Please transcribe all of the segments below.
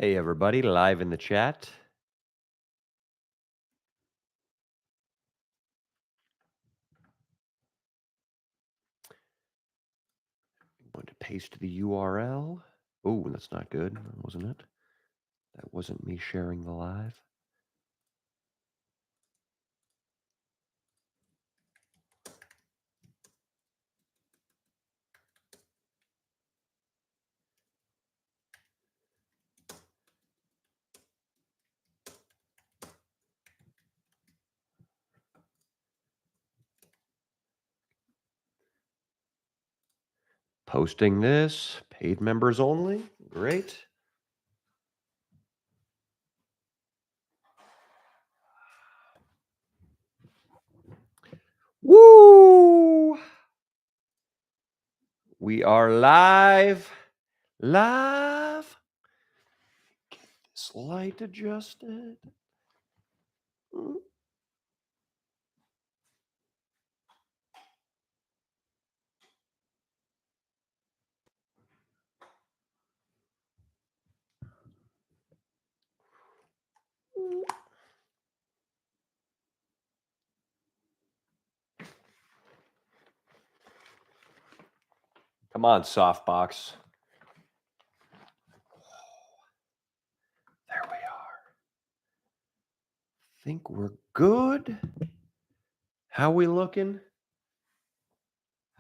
Hey, everybody, live in the chat. I'm going to paste the URL. Oh, that's not good, wasn't it? That wasn't me sharing the live. Posting this, paid members only. Great. Woo! We are live. Live. Get this light adjusted. Come on, softbox. There we are. Think we're good. How we looking?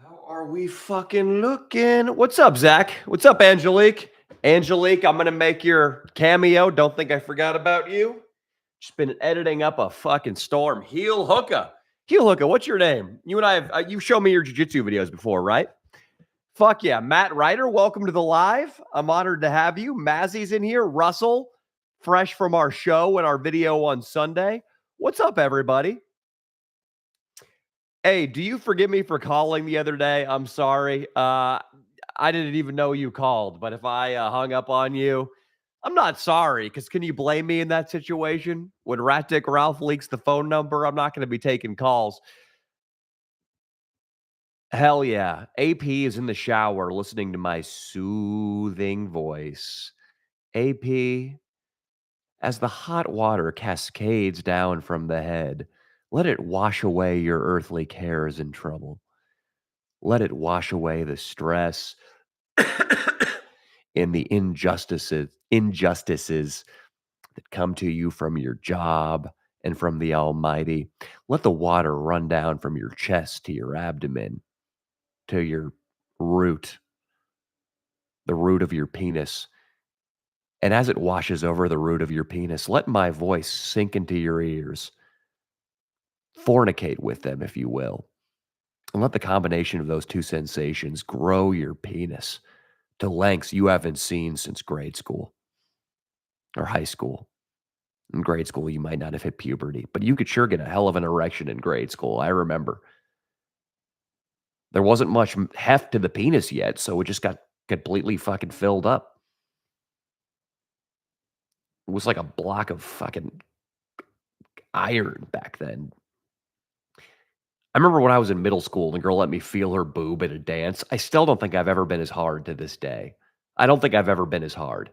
How are we fucking looking? What's up, Zach? What's up, Angelique? Angelique, I'm gonna make your cameo. Don't think I forgot about you. Just been editing up a fucking storm. Heel Hooka. Heel Hooka, what's your name? You and I have you showed me your jiu-jitsu videos before, right? Fuck yeah. Matt Ryder, welcome to the live. I'm honored to have you. Mazzy's in here. Russell, fresh from our show and our video on Sunday. What's up, everybody? Hey, do you forgive me for calling the other day? I'm sorry. I didn't even know you called, but if I hung up on you, I'm not sorry, because can you blame me in that situation? When Rat Dick Ralph leaks the phone number, I'm not going to be taking calls. Hell yeah. AP is in the shower listening to my soothing voice. AP, as the hot water cascades down from the head, let it wash away your earthly cares and trouble. Let it wash away the stress and the injustices that come to you from your job and from the Almighty. Let the water run down from your chest to your abdomen, to your root, the root of your penis. And as it washes over the root of your penis, let my voice sink into your ears. Fornicate with them, if you will. And let the combination of those two sensations grow your penis to lengths you haven't seen since grade school or high school. In grade school, you might not have hit puberty, but you could sure get a hell of an erection in grade school. I remember. There wasn't much heft to the penis yet, so it just got completely fucking filled up. It was like a block of fucking iron back then. I remember when I was in middle school and the girl let me feel her boob at a dance. I still don't think I've ever been as hard to this day. I don't think I've ever been as hard.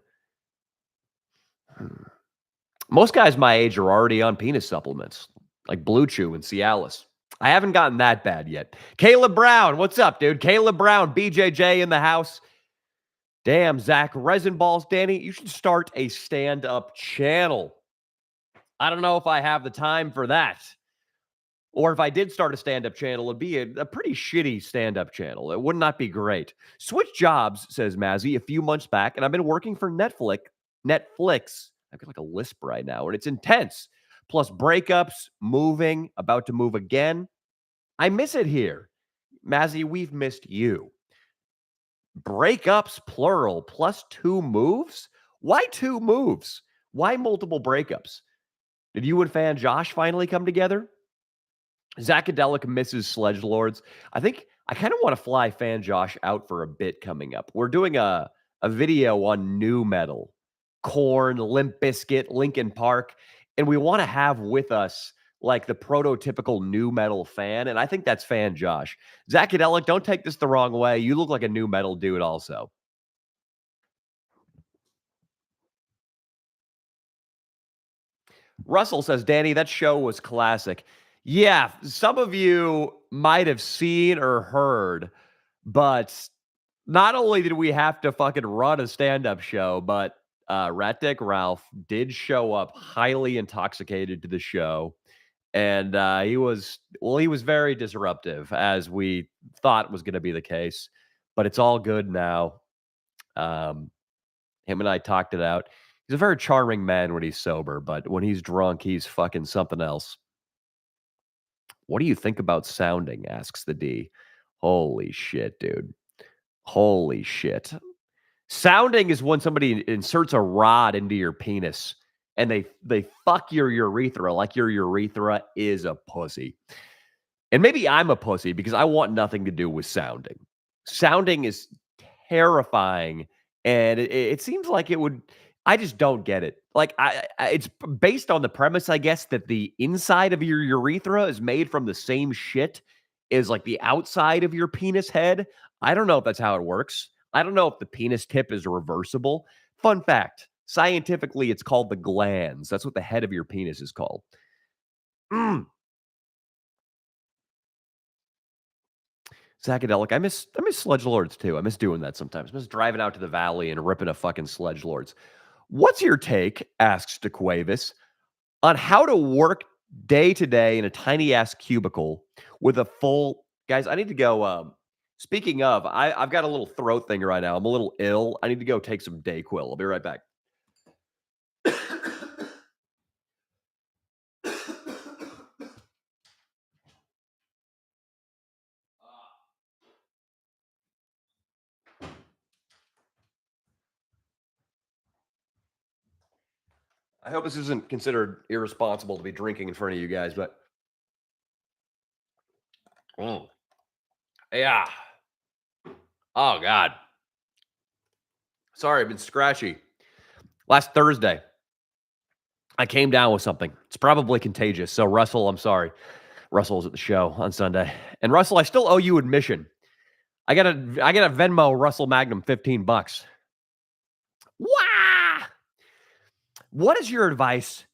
Most guys my age are already on penis supplements, like Blue Chew and Cialis. I haven't gotten that bad yet. Caleb Brown, what's up, dude? Caleb Brown, BJJ in the house. Damn, Zach, resin balls, Danny, you should start a stand-up channel. I don't know if I have the time for that. Or if I did start a stand-up channel, it'd be a pretty shitty stand-up channel. It would not be great. Switch jobs, says Mazzy, a few months back, and I've been working for Netflix. I've got like a lisp right now, and it's intense. Plus breakups, moving, about to move again. I miss it here. Mazzy, we've missed you. Breakups, plural, plus 2 moves? Why 2 moves? Why multiple breakups? Did you and fan Josh finally come together? Zacadelic misses Sledge Lords. I think I kind of want to fly fan Josh out for a bit coming up. We're doing a video on new metal, Korn, Limp Bizkit, Linkin Park, and we want to have with us like the prototypical new metal fan, and I think that's fan Josh. Zacadelic, don't take this the wrong way. You look like a new metal dude also. Russell says, Danny, that show was classic. Yeah, some of you might have seen or heard, but not only did we have to fucking run a stand-up show, but Rat Dick Ralph did show up highly intoxicated to the show. And he was very disruptive, as we thought was going to be the case. But it's all good now. Um, him and I talked it out. He's a very charming man when he's sober, but when he's drunk, he's fucking something else. What do you think about sounding? Asks the D. Holy shit, dude. Holy shit. Sounding is when somebody inserts a rod into your penis and they fuck your urethra like your urethra is a pussy. And maybe I'm a pussy because I want nothing to do with sounding. Sounding is terrifying, and it seems like it would. I just don't get it. Like it's based on the premise, I guess, that the inside of your urethra is made from the same shit as like the outside of your penis head. I don't know if that's how it works. I don't know if the penis tip is reversible. Fun fact: scientifically, it's called the glands. That's what the head of your penis is called. Mm. Psychedelic. I miss Sledge Lords too. I miss doing that sometimes. I miss driving out to the valley and ripping a fucking Sledge Lords. What's your take, asks DeQuavis, on how to work day to day in a tiny ass cubicle with a full guys? I need to go. Speaking of, I've got a little throat thing right now. I'm a little ill. I need to go take some Dayquil. I'll be right back. I hope this isn't considered irresponsible to be drinking in front of you guys, but mm, yeah. Oh God. Sorry, I've been scratchy. Last Thursday, I came down with something. It's probably contagious. So, Russell, I'm sorry. Russell was at the show on Sunday. And Russell, I still owe you admission. I got a Venmo Russell Magnum $15. Wow. What is your advice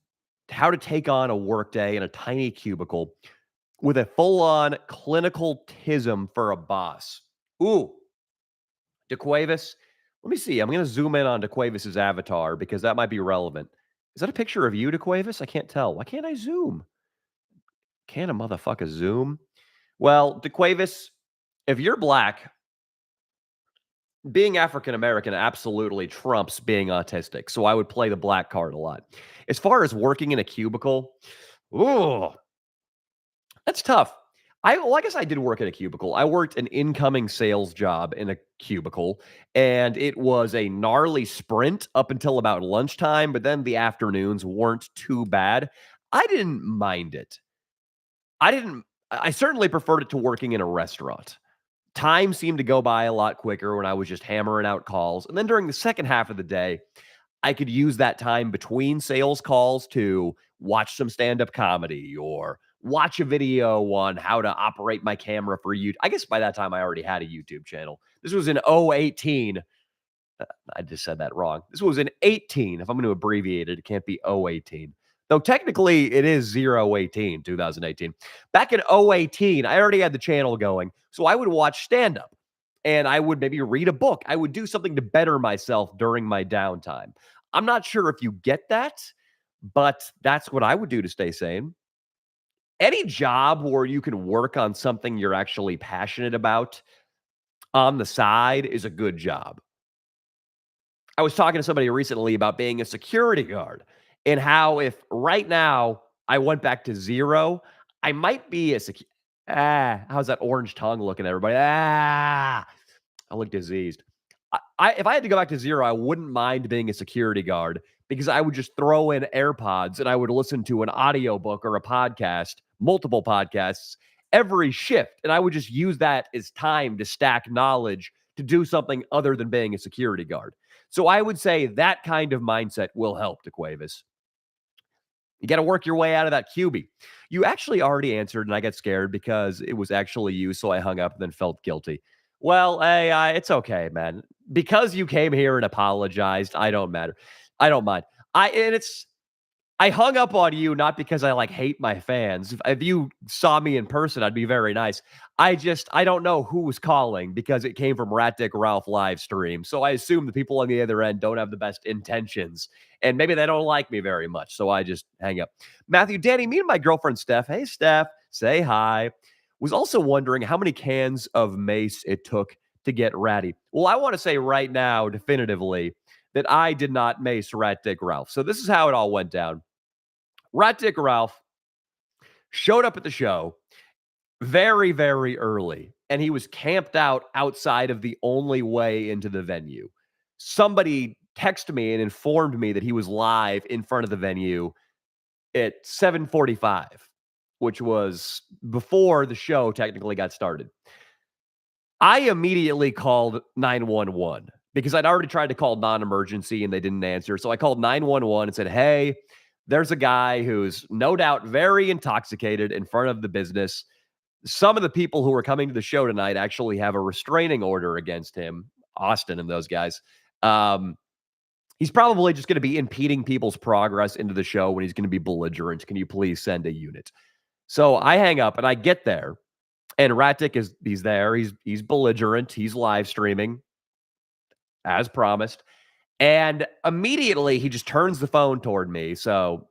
to how to take on a workday in a tiny cubicle with a full-on clinical tism for a boss? Ooh, DeQuavis. Let me see. I'm going to zoom in on DeQuavis's avatar because that might be relevant. Is that a picture of you, DeQuavis? I can't tell. Why can't I zoom? Can a motherfucker zoom? Well, DeQuavis, if you're black, being African American absolutely trumps being autistic. So I would play the black card a lot. As far as working in a cubicle, ooh, that's tough. I guess I did work at a cubicle. I worked an incoming sales job in a cubicle, and it was a gnarly sprint up until about lunchtime, but then the afternoons weren't too bad. I didn't mind it. I certainly preferred it to working in a restaurant. Time seemed to go by a lot quicker when I was just hammering out calls. And then during the second half of the day, I could use that time between sales calls to watch some stand-up comedy or watch a video on how to operate my camera for you. I guess by that time I already had a YouTube channel. This was in 018. I just said that wrong. This was in 18. If I'm going to abbreviate it, it can't be 018. Though technically it is 018, 2018. Back in 018, I already had the channel going. So I would watch stand up and I would maybe read a book. I would do something to better myself during my downtime. I'm not sure if you get that, but that's what I would do to stay sane. Any job where you can work on something you're actually passionate about on the side is a good job. I was talking to somebody recently about being a security guard and how if right now I went back to 0, I might be a how's that orange tongue looking, everybody? I look diseased. If I had to go back to 0, I wouldn't mind being a security guard because I would just throw in AirPods and I would listen to an audiobook or a podcast, multiple podcasts every shift. And I would just use that as time to stack knowledge to do something other than being a security guard. So I would say that kind of mindset will help, DeQuavis. You got to work your way out of that QB. You actually already answered, and I got scared because it was actually you, so I hung up and then felt guilty. Well, hey, it's okay, man. Because you came here and apologized, I don't matter. I don't mind. I and it's I hung up on you not because I, like, hate my fans. If you saw me in person, I'd be very nice. I don't know who was calling because it came from Rat Dick Ralph live stream, so I assume the people on the other end don't have the best intentions, and maybe they don't like me very much, so I just hang up. Matthew, Danny, me and my girlfriend Steph, hey, Steph, say hi, was also wondering how many cans of mace it took to get Ratty. Well, I wanna say right now, definitively, that I did not mace Rat Dick Ralph. So this is how it all went down. Rat Dick Ralph showed up at the show very, very early, and he was camped out outside of the only way into the venue. Somebody texted me and informed me that he was live in front of the venue at 7:45, which was before the show technically got started. I immediately called 911 because I'd already tried to call non-emergency and they didn't answer. So I called 911 and said, "Hey, there's a guy who's no doubt very intoxicated in front of the business. Some of the people who are coming to the show tonight actually have a restraining order against him, Austin and those guys. Um, he's probably just going to be impeding people's progress into the show when he's going to be belligerent. Can you please send a unit?" So I hang up and I get there, and Ratic he's there. He's belligerent. He's live streaming as promised. And immediately he just turns the phone toward me. So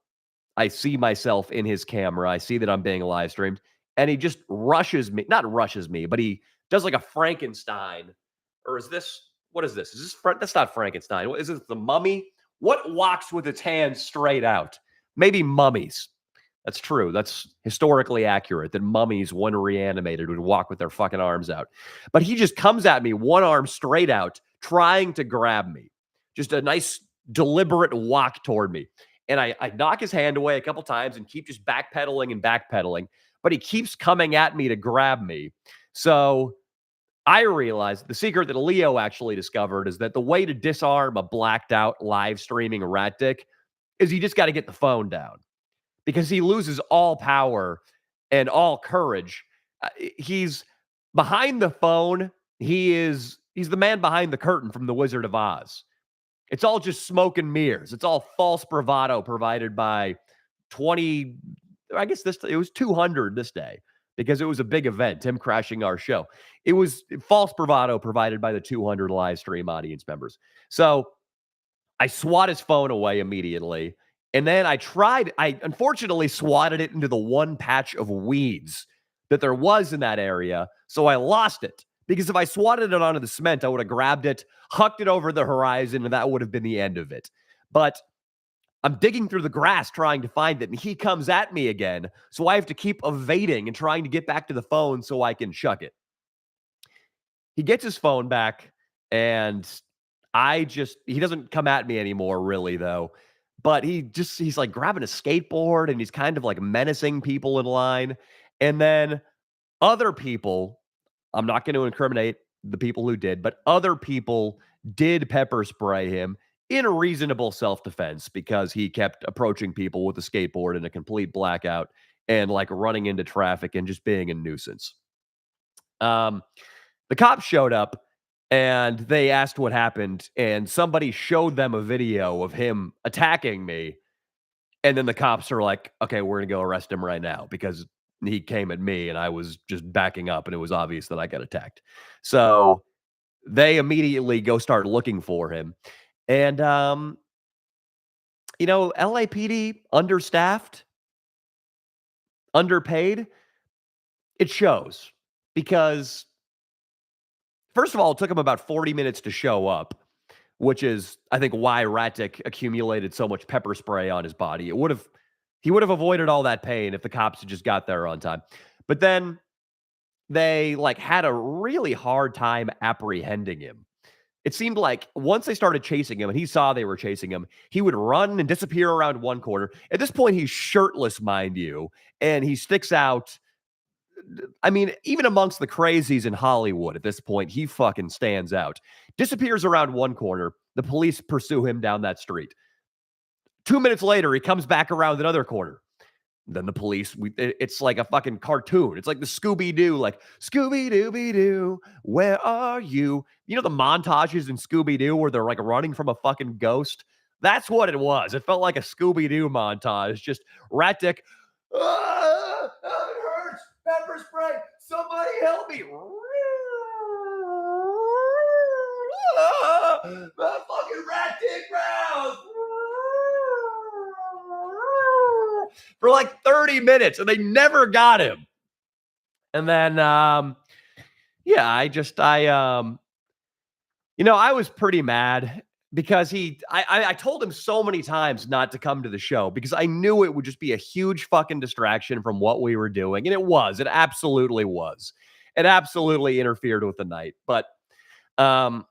I see myself in his camera. I see that I'm being live streamed. And he just rushes me, not rushes me, but he does like a Frankenstein. Or is this, what is this? Is this, that's not Frankenstein. What is this, the mummy? What walks with its hands straight out? Maybe mummies. That's true. That's historically accurate that mummies, when reanimated, would walk with their fucking arms out. But he just comes at me, one arm straight out, trying to grab me. Just a nice, deliberate walk toward me. And I knock his hand away a couple times and keep just backpedaling and backpedaling. But he keeps coming at me to grab me. So I realized the secret that Leo actually discovered is that the way to disarm a blacked out live streaming rat dick is you just got to get the phone down because he loses all power and all courage. He's behind the phone. He's the man behind the curtain from The Wizard of Oz. It's all just smoke and mirrors. It's all false bravado provided by 20, I guess it was 200 this day because it was a big event, him crashing our show. It was false bravado provided by the 200 live stream audience members. So I swat his phone away immediately. And then I unfortunately swatted it into the one patch of weeds that there was in that area. So I lost it because if I swatted it onto the cement, I would have grabbed it, hucked it over the horizon, and that would have been the end of it. But I'm digging through the grass trying to find it, and he comes at me again. So I have to keep evading and trying to get back to the phone so I can chuck it. He gets his phone back, and he doesn't come at me anymore, really, though. But he's like grabbing a skateboard and he's kind of like menacing people in line. And then other people, I'm not going to incriminate the people who did, but other people did pepper spray him in a reasonable self-defense because he kept approaching people with a skateboard in a complete blackout and like running into traffic and just being a nuisance. The cops showed up and they asked what happened, and somebody showed them a video of him attacking me. And then the cops are like, okay, we're going to go arrest him right now because he came at me and I was just backing up and it was obvious that I got attacked. So they immediately go start looking for him. And, LAPD understaffed, underpaid. It shows because, first of all, it took him about 40 minutes to show up, which is, I think, why Ratic accumulated so much pepper spray on his body. He would have avoided all that pain if the cops had just got there on time. But then they had a really hard time apprehending him. It seemed like once they started chasing him and he saw they were chasing him, he would run and disappear around one corner. At this point, he's shirtless, mind you, and he sticks out. I mean, even amongst the crazies in Hollywood at this point, he fucking stands out. Disappears around one corner. The police pursue him down that street. 2 minutes later, he comes back around another corner. Then the police, it's like a fucking cartoon. It's like the Scooby-Doo, like, Scooby-Dooby-Doo, where are you? You know the montages in Scooby-Doo where they're like running from a fucking ghost? That's what it was. It felt like a Scooby-Doo montage. Just Rat Dick, "Ah, it hurts! Pepper spray! Somebody help me!" "Ah, my fucking Rat Dick mouth!" For like 30 minutes, and they never got him. And then, yeah, I was pretty mad because I told him so many times not to come to the show because I knew it would just be a huge fucking distraction from what we were doing. And it was. It absolutely was. It absolutely interfered with the night. But um,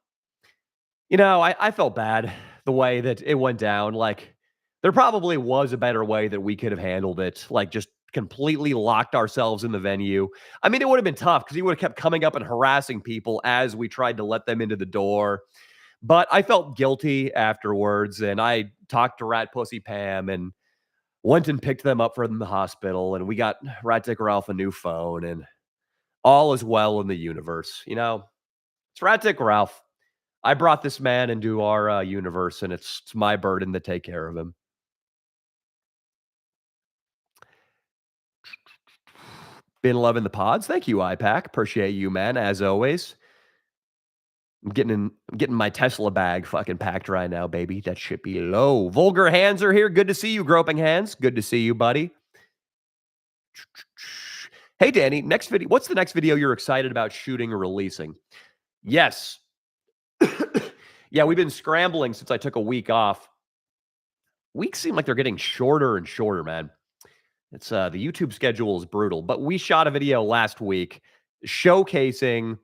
I felt bad the way that it went down. Like, there probably was a better way that we could have handled it. Like, just completely locked ourselves in the venue. I mean, it would have been tough because he would have kept coming up and harassing people as we tried to let them into the door. But I felt guilty afterwards, and I talked to Rat Pussy Pam and went and picked them up from the hospital, and we got Rat Dick Ralph a new phone, and all is well in the universe. It's Rat Dick Ralph. I brought this man into our universe, and it's my burden to take care of him. Been loving the pods. Thank you, IPAC. Appreciate you, man, as always. I'm getting my Tesla bag fucking packed right now, baby. That should be low. Vulgar Hands are here. Good to see you, Groping Hands. Good to see you, buddy. Hey, Danny, next video. What's the next video you're excited about shooting or releasing? Yes. Yeah, we've been scrambling since I took a week off. Weeks seem like they're getting shorter and shorter, man. It's the YouTube schedule is brutal, but we shot a video last week showcasing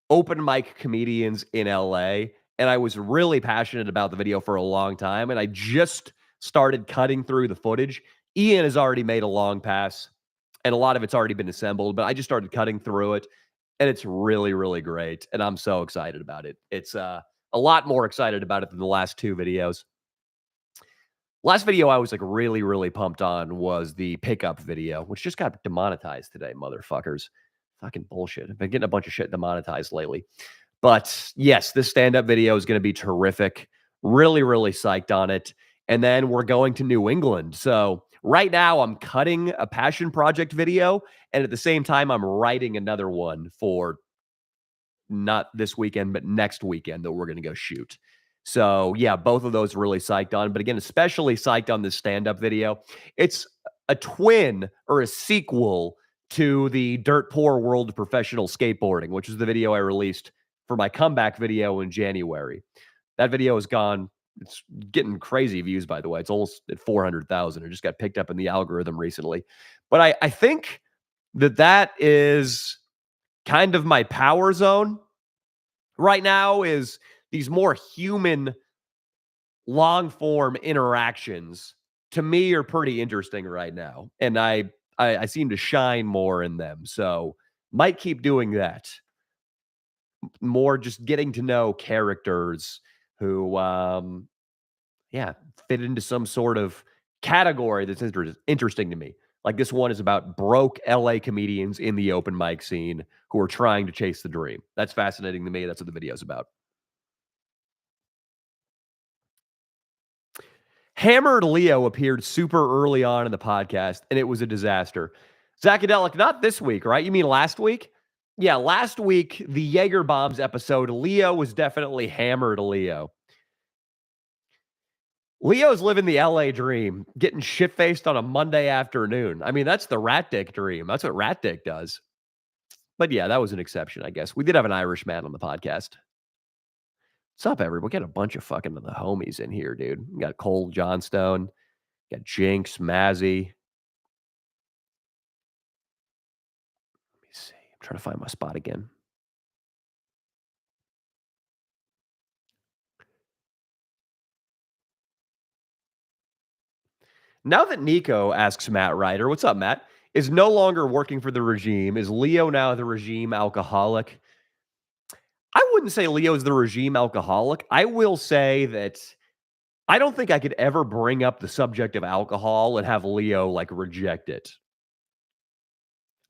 open mic comedians in LA, and I was really passionate about the video for a long time, and I just started cutting through the footage. Ian has already made a long pass, and a lot of it's already been assembled, but I just started cutting through it, and it's really, really great, and I'm so excited about it. It's a lot more excited about it than the last two videos. Last video I was like really, really pumped on was the pickup video, which just got demonetized today, motherfuckers. Fucking bullshit. I've been getting a bunch of shit demonetized lately. But yes, this stand-up video is going to be terrific. Really, really psyched on it. And then we're going to New England. So right now I'm cutting a passion project video. And at the same time, I'm writing another one for not this weekend, but next weekend that we're going to go shoot. So yeah, both of those really psyched on. But again, especially psyched on this stand-up video. It's a twin or a sequel to the Dirt Poor World of Professional Skateboarding, which is the video I released for my comeback video in January. That video has gone, it's getting crazy views, by the way. It's almost at 400,000. It just got picked up in the algorithm recently. But I think that is kind of my power zone right now, is these more human long form interactions to me are pretty interesting right now. And I seem to shine more in them. So might keep doing that. More just getting to know characters who yeah, fit into some sort of category that's interesting to me. Like this one is about broke LA comedians in the open mic scene who are trying to chase the dream. That's fascinating to me. That's what the video's about. Hammered Leo appeared super early on in the podcast, and it was a disaster. Zacadelic, not this week, right? You mean last week? Yeah, last week, the Jaeger Bombs episode, Leo was definitely Hammered Leo. Leo's living the LA dream, getting shit faced on a Monday afternoon. I mean, that's the Rat Dick dream. That's what Rat Dick does. But yeah, that was an exception, I guess. We did have an Irish man on the podcast. What's up, everybody? We got a bunch of fucking the homies in here, dude. We got Cole Johnstone, got Jinx, Mazzy. Let me see. I'm trying to find my spot again. Now that Nico asks Matt Ryder, what's up, Matt? Is no longer working for the regime. Is Leo now the regime alcoholic? I wouldn't say Leo's the regime alcoholic. I will say that I don't think I could ever bring up the subject of alcohol and have Leo like reject it.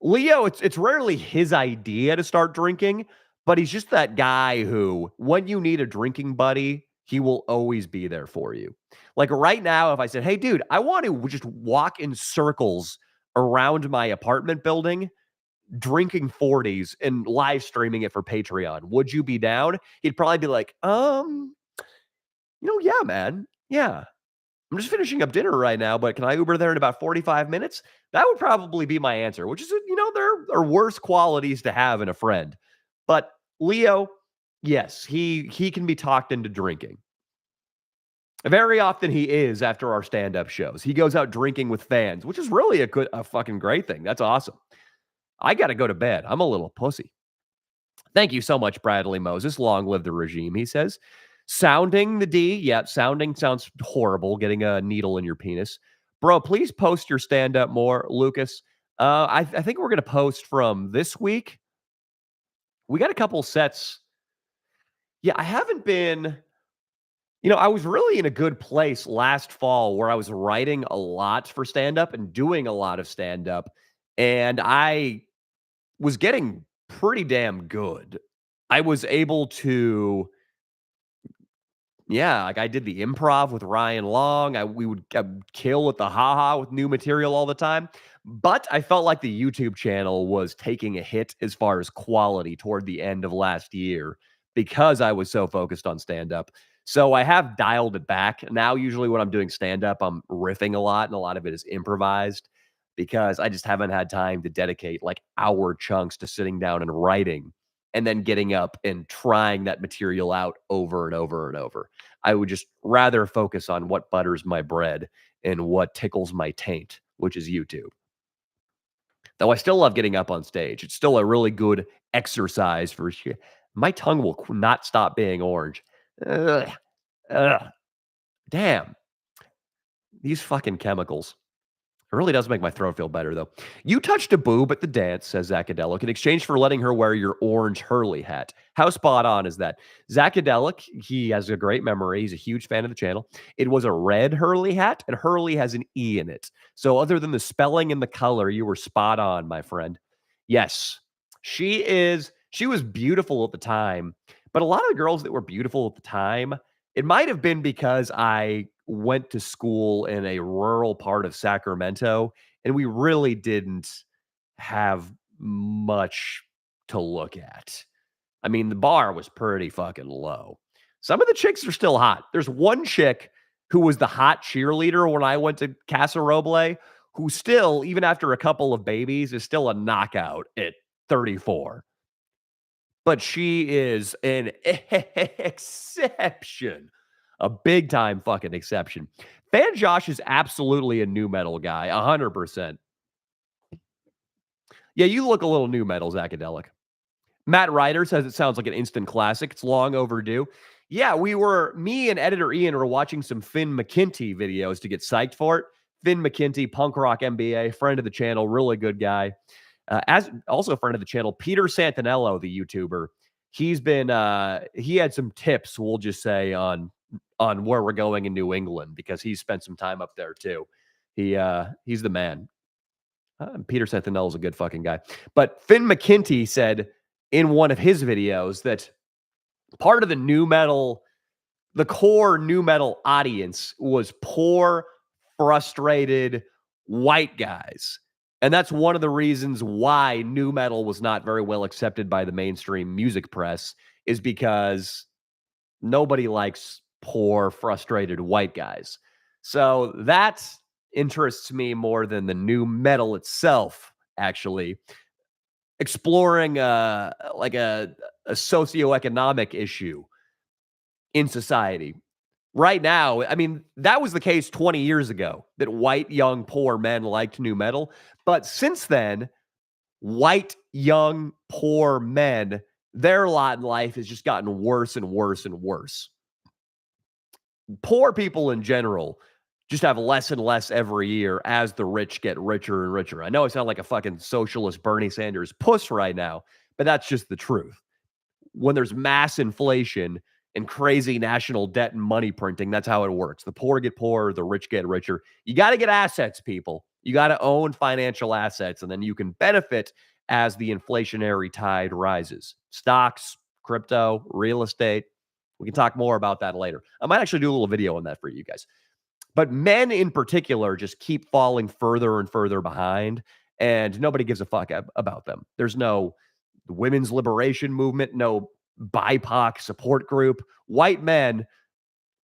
Leo, it's rarely his idea to start drinking, but he's just that guy who, when you need a drinking buddy, He will always be there for you. Like right now, if I said, "Hey, dude, I want to just walk in circles around my apartment building, drinking 40s and live streaming it for Patreon. Would you be down?" He'd probably be like, yeah, man. Yeah. I'm just finishing up dinner right now, but can I Uber there in about 45 minutes?" That would probably be my answer, which is, there are worse qualities to have in a friend. But Leo, yes, he can be talked into drinking. Very often he is after our stand-up shows. He goes out drinking with fans, which is really a fucking great thing. That's awesome. I got to go to bed. I'm a little pussy. Thank you so much, Bradley Moses. Long live the regime, he says. Sounding the D. Yeah, sounding sounds horrible, getting a needle in your penis. Bro, please post your stand up more, Lucas. I think we're going to post from this week. We got a couple sets. Yeah, I haven't been, I was really in a good place last fall where I was writing a lot for stand up and doing a lot of stand up. And I was getting pretty damn good. I was able to, yeah, like I did the improv with Ryan Long. We would kill at the haha with new material all the time. But I felt like the YouTube channel was taking a hit as far as quality toward the end of last year because I was so focused on stand up. So I have dialed it back. Now, usually when I'm doing stand up, I'm riffing a lot, and a lot of it is improvised because I just haven't had time to dedicate like hour chunks to sitting down and writing and then getting up and trying that material out over and over and over. I would just rather focus on what butters my bread and what tickles my taint, which is YouTube. Though I still love getting up on stage. It's still a really good exercise for sure. My tongue will not stop being orange. Ugh, ugh, damn. These fucking chemicals. It really does make my throat feel better, though. "You touched a boob at the dance," says Zacadelic, "in exchange for letting her wear your orange Hurley hat. How spot on is that?" Zacadelic, he has a great memory. He's a huge fan of the channel. It was a red Hurley hat, and Hurley has an E in it. So other than the spelling and the color, you were spot on, my friend. Yes, she was beautiful at the time, but a lot of the girls that were beautiful at the time, it might have been because I went to school in a rural part of Sacramento, and we really didn't have much to look at. I mean, the bar was pretty fucking low. Some of the chicks are still hot. There's one chick who was the hot cheerleader when I went to Casa Roble, who still, even after a couple of babies, is still a knockout at 34. But she is an exception, a big time fucking exception. Fan Josh is absolutely a new metal guy, 100%. Yeah, you look a little new metal, Zacadelic. Matt Ryder says it sounds like an instant classic. It's long overdue. Yeah, me and editor Ian were watching some Finn McKenty videos to get psyched for it. Finn McKenty, punk rock MBA, friend of the channel, really good guy. As also a friend of the channel, Peter Santinello, the YouTuber. He had some tips, we'll just say, on where we're going in New England because he spent some time up there too. He's the man. Peter Santinello is a good fucking guy. But Finn McKenty said in one of his videos that part of the core new metal audience was poor, frustrated white guys. And that's one of the reasons why new metal was not very well accepted by the mainstream music press, is because nobody likes poor, frustrated white guys. So that interests me more than the new metal itself, actually. Exploring like a socioeconomic issue in society. Right now, I mean, that was the case 20 years ago, that white, young, poor men liked new metal. But since then, white, young, poor men, their lot in life has just gotten worse and worse and worse. Poor people in general just have less and less every year as the rich get richer and richer. I know I sound like a fucking socialist Bernie Sanders puss right now, but that's just the truth. When there's mass inflation and crazy national debt and money printing, that's how it works. The poor get poorer, the rich get richer. You got to get assets, people. You got to own financial assets, and then you can benefit as the inflationary tide rises. Stocks, crypto, real estate, We can talk more about that later. I might actually do a little video on that for you guys. But men in particular just keep falling further and further behind, and nobody gives a fuck about them. There's no women's liberation movement, no BIPOC support group. White men,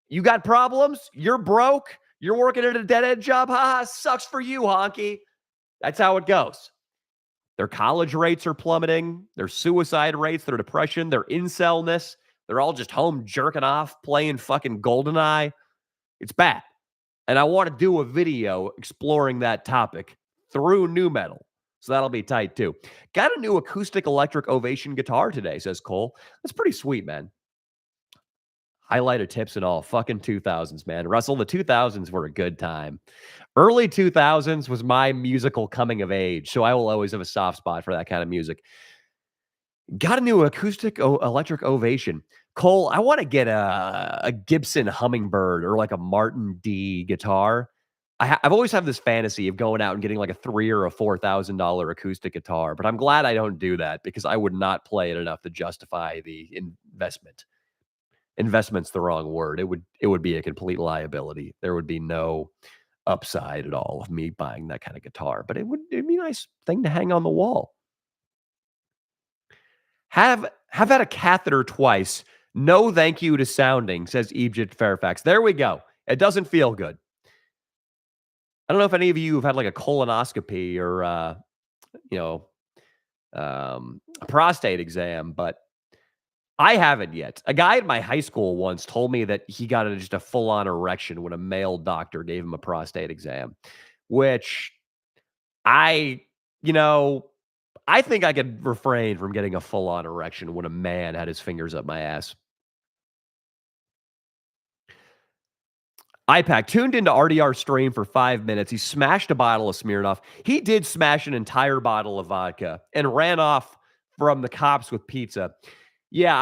you got problems? You're broke? You're working at a dead end job? Haha, sucks for you, honky. That's how it goes. Their college rates are plummeting, their suicide rates, their depression, their incelness. They're all just home jerking off, playing fucking GoldenEye. It's bad. And I want to do a video exploring that topic through nu metal. So that'll be tight too. Got a new acoustic electric Ovation guitar today, says Cole. That's pretty sweet, man. Highlighter tips and all. Fucking 2000s, man. Russell, the 2000s were a good time. Early 2000s was my musical coming of age. So I will always have a soft spot for that kind of music. Got a new acoustic electric Ovation. Cole, I want to get a Gibson Hummingbird or like a Martin D guitar. I've always had this fantasy of going out and getting like a $3,000 or a $4,000 acoustic guitar, but I'm glad I don't do that because I would not play it enough to justify the investment. Investment's the wrong word. It would be a complete liability. There would be no upside at all of me buying that kind of guitar, but it'd be a nice thing to hang on the wall. Have had a catheter twice. No thank you to sounding, says Egypt Fairfax. There we go. It doesn't feel good. I don't know if any of you have had like a colonoscopy or a prostate exam, but I haven't yet. A guy at my high school once told me that he got just a full-on erection when a male doctor gave him a prostate exam, which I, you know, I think I could refrain from getting a full-on erection when a man had his fingers up my ass. IPAC tuned into RDR stream for 5 minutes. He smashed a bottle of Smirnoff. He did smash an entire bottle of vodka and ran off from the cops with pizza. Yeah,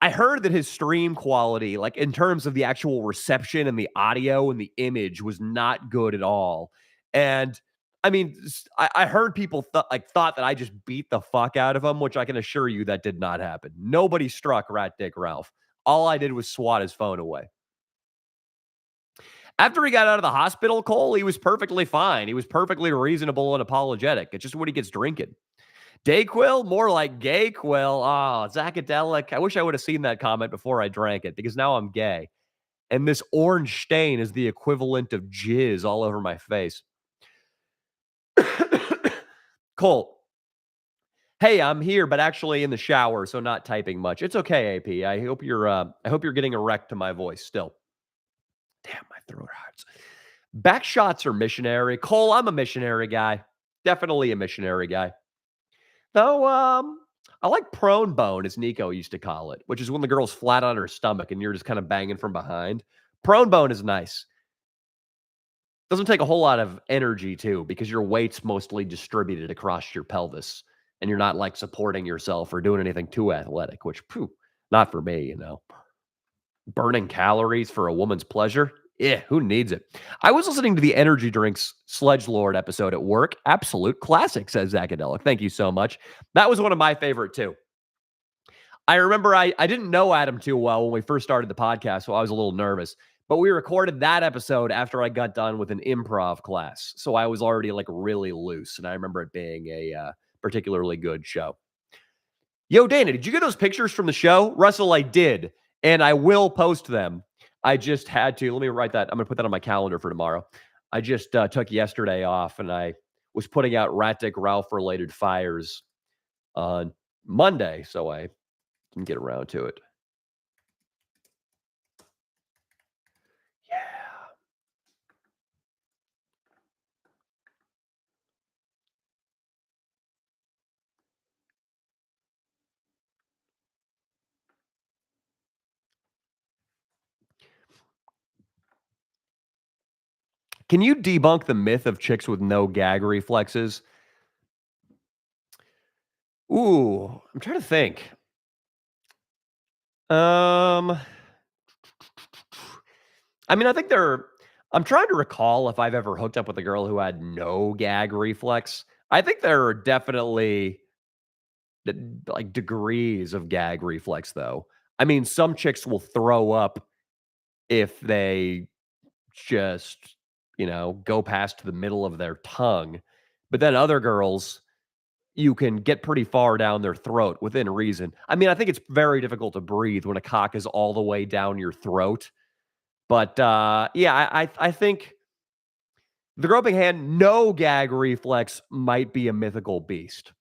I heard that his stream quality, like in terms of the actual reception and the audio and the image, was not good at all. And I mean, I heard people thought that I just beat the fuck out of him, which I can assure you that did not happen. Nobody struck Rat Dick Ralph. All I did was swat his phone away. After he got out of the hospital, Cole, he was perfectly fine. He was perfectly reasonable and apologetic. It's just what he gets drinking. Dayquil, more like gay quill. Oh, Zacadelic. I wish I would have seen that comment before I drank it because now I'm gay. And this orange stain is the equivalent of jizz all over my face. Cole, hey, I'm here, but actually in the shower, so not typing much. It's okay, AP. I hope you're getting erect to my voice still. Damn, my throat hurts. Back shots are missionary. Cole, I'm a missionary guy. Definitely a missionary guy. Though, I like prone bone, as Nico used to call it, which is when the girl's flat on her stomach and you're just kind of banging from behind. Prone bone is nice. Doesn't take a whole lot of energy, too, because your weight's mostly distributed across your pelvis and you're not like supporting yourself or doing anything too athletic, which, not for me, Burning calories for a woman's pleasure? Yeah, who needs it? I was listening to the Energy Drinks Sledge Lord episode at work. Absolute classic, says Zacadelic. Thank you so much. That was one of my favorite, too. I remember I didn't know Adam too well when we first started the podcast, so I was a little nervous. But we recorded that episode after I got done with an improv class. So I was already like really loose. And I remember it being a particularly good show. Yo, Dana, did you get those pictures from the show? Russell, I did. And I will post them. I just had to. Let me write that. I'm going to put that on my calendar for tomorrow. I just took yesterday off, and I was putting out Rat Dick Ralph-related fires on Monday, so I can get around to it. Yeah. Can you debunk the myth of chicks with no gag reflexes? Ooh, I'm trying to think. I mean, I think I'm trying to recall if I've ever hooked up with a girl who had no gag reflex. I think there are definitely like degrees of gag reflex, though. I mean, some chicks will throw up if they just, go past the middle of their tongue. But then other girls, you can get pretty far down their throat within reason. I mean, I think it's very difficult to breathe when a cock is all the way down your throat. But yeah, I think the groping hand, no gag reflex might be a mythical beast.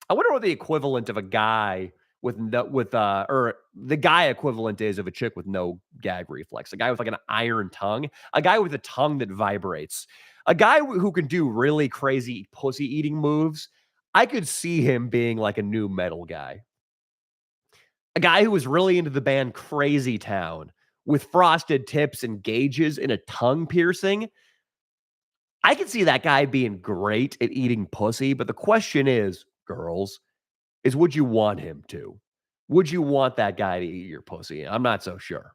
I wonder what the equivalent of a guy with no, with or the guy equivalent is of a chick with no gag reflex. A guy with like an iron tongue, a guy with a tongue that vibrates, a guy who can do really crazy pussy eating moves. I could see him being like a new metal guy. A guy who was really into the band Crazy Town with frosted tips and gauges and a tongue piercing. I could see that guy being great at eating pussy, but the question is, girls, is would you want him to? Would you want that guy to eat your pussy? I'm not so sure.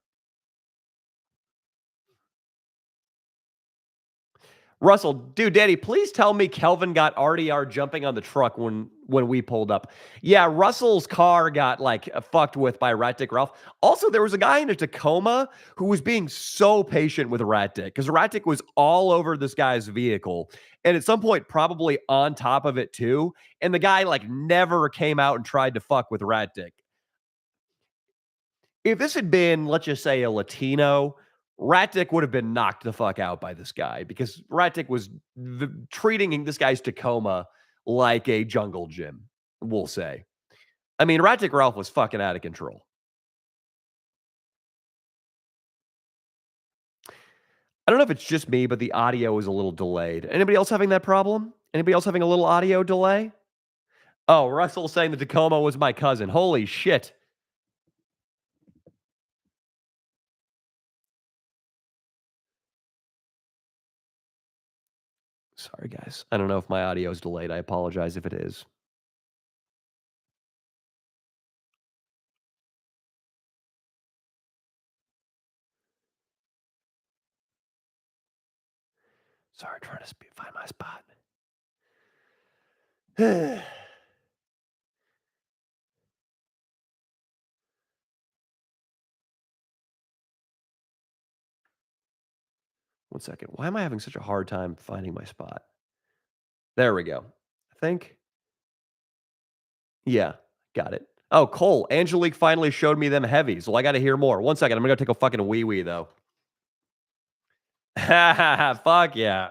Russell, dude, Daddy, please tell me Kelvin got RDR jumping on the truck when we pulled up. Yeah, Russell's car got like fucked with by Rat Dick Ralph. Also, there was a guy in a Tacoma who was being so patient with Rat Dick because Rat Dick was all over this guy's vehicle, and at some point, probably on top of it too. And the guy like never came out and tried to fuck with Rat Dick. If this had been, let's just say, a Latino, Rat Dick would have been knocked the fuck out by this guy because Rat Dick was treating this guy's Tacoma like a jungle gym, we'll say. I mean, Rat Dick Ralph was fucking out of control. I don't know if it's just me, but the audio is a little delayed. Anybody else having that problem? Anybody else having a little audio delay? Oh, Russell saying the Tacoma was my cousin. Holy shit. Sorry, guys. I don't know if my audio is delayed. I apologize if it is. Sorry, trying to find my spot. 1 second. Why am I having such a hard time finding my spot? There we go. I think. Yeah, got it. Oh, Cole, Angelique finally showed me them heavies. Well, I got to hear more. 1 second. I'm going to go take a fucking wee wee, though. Fuck yeah.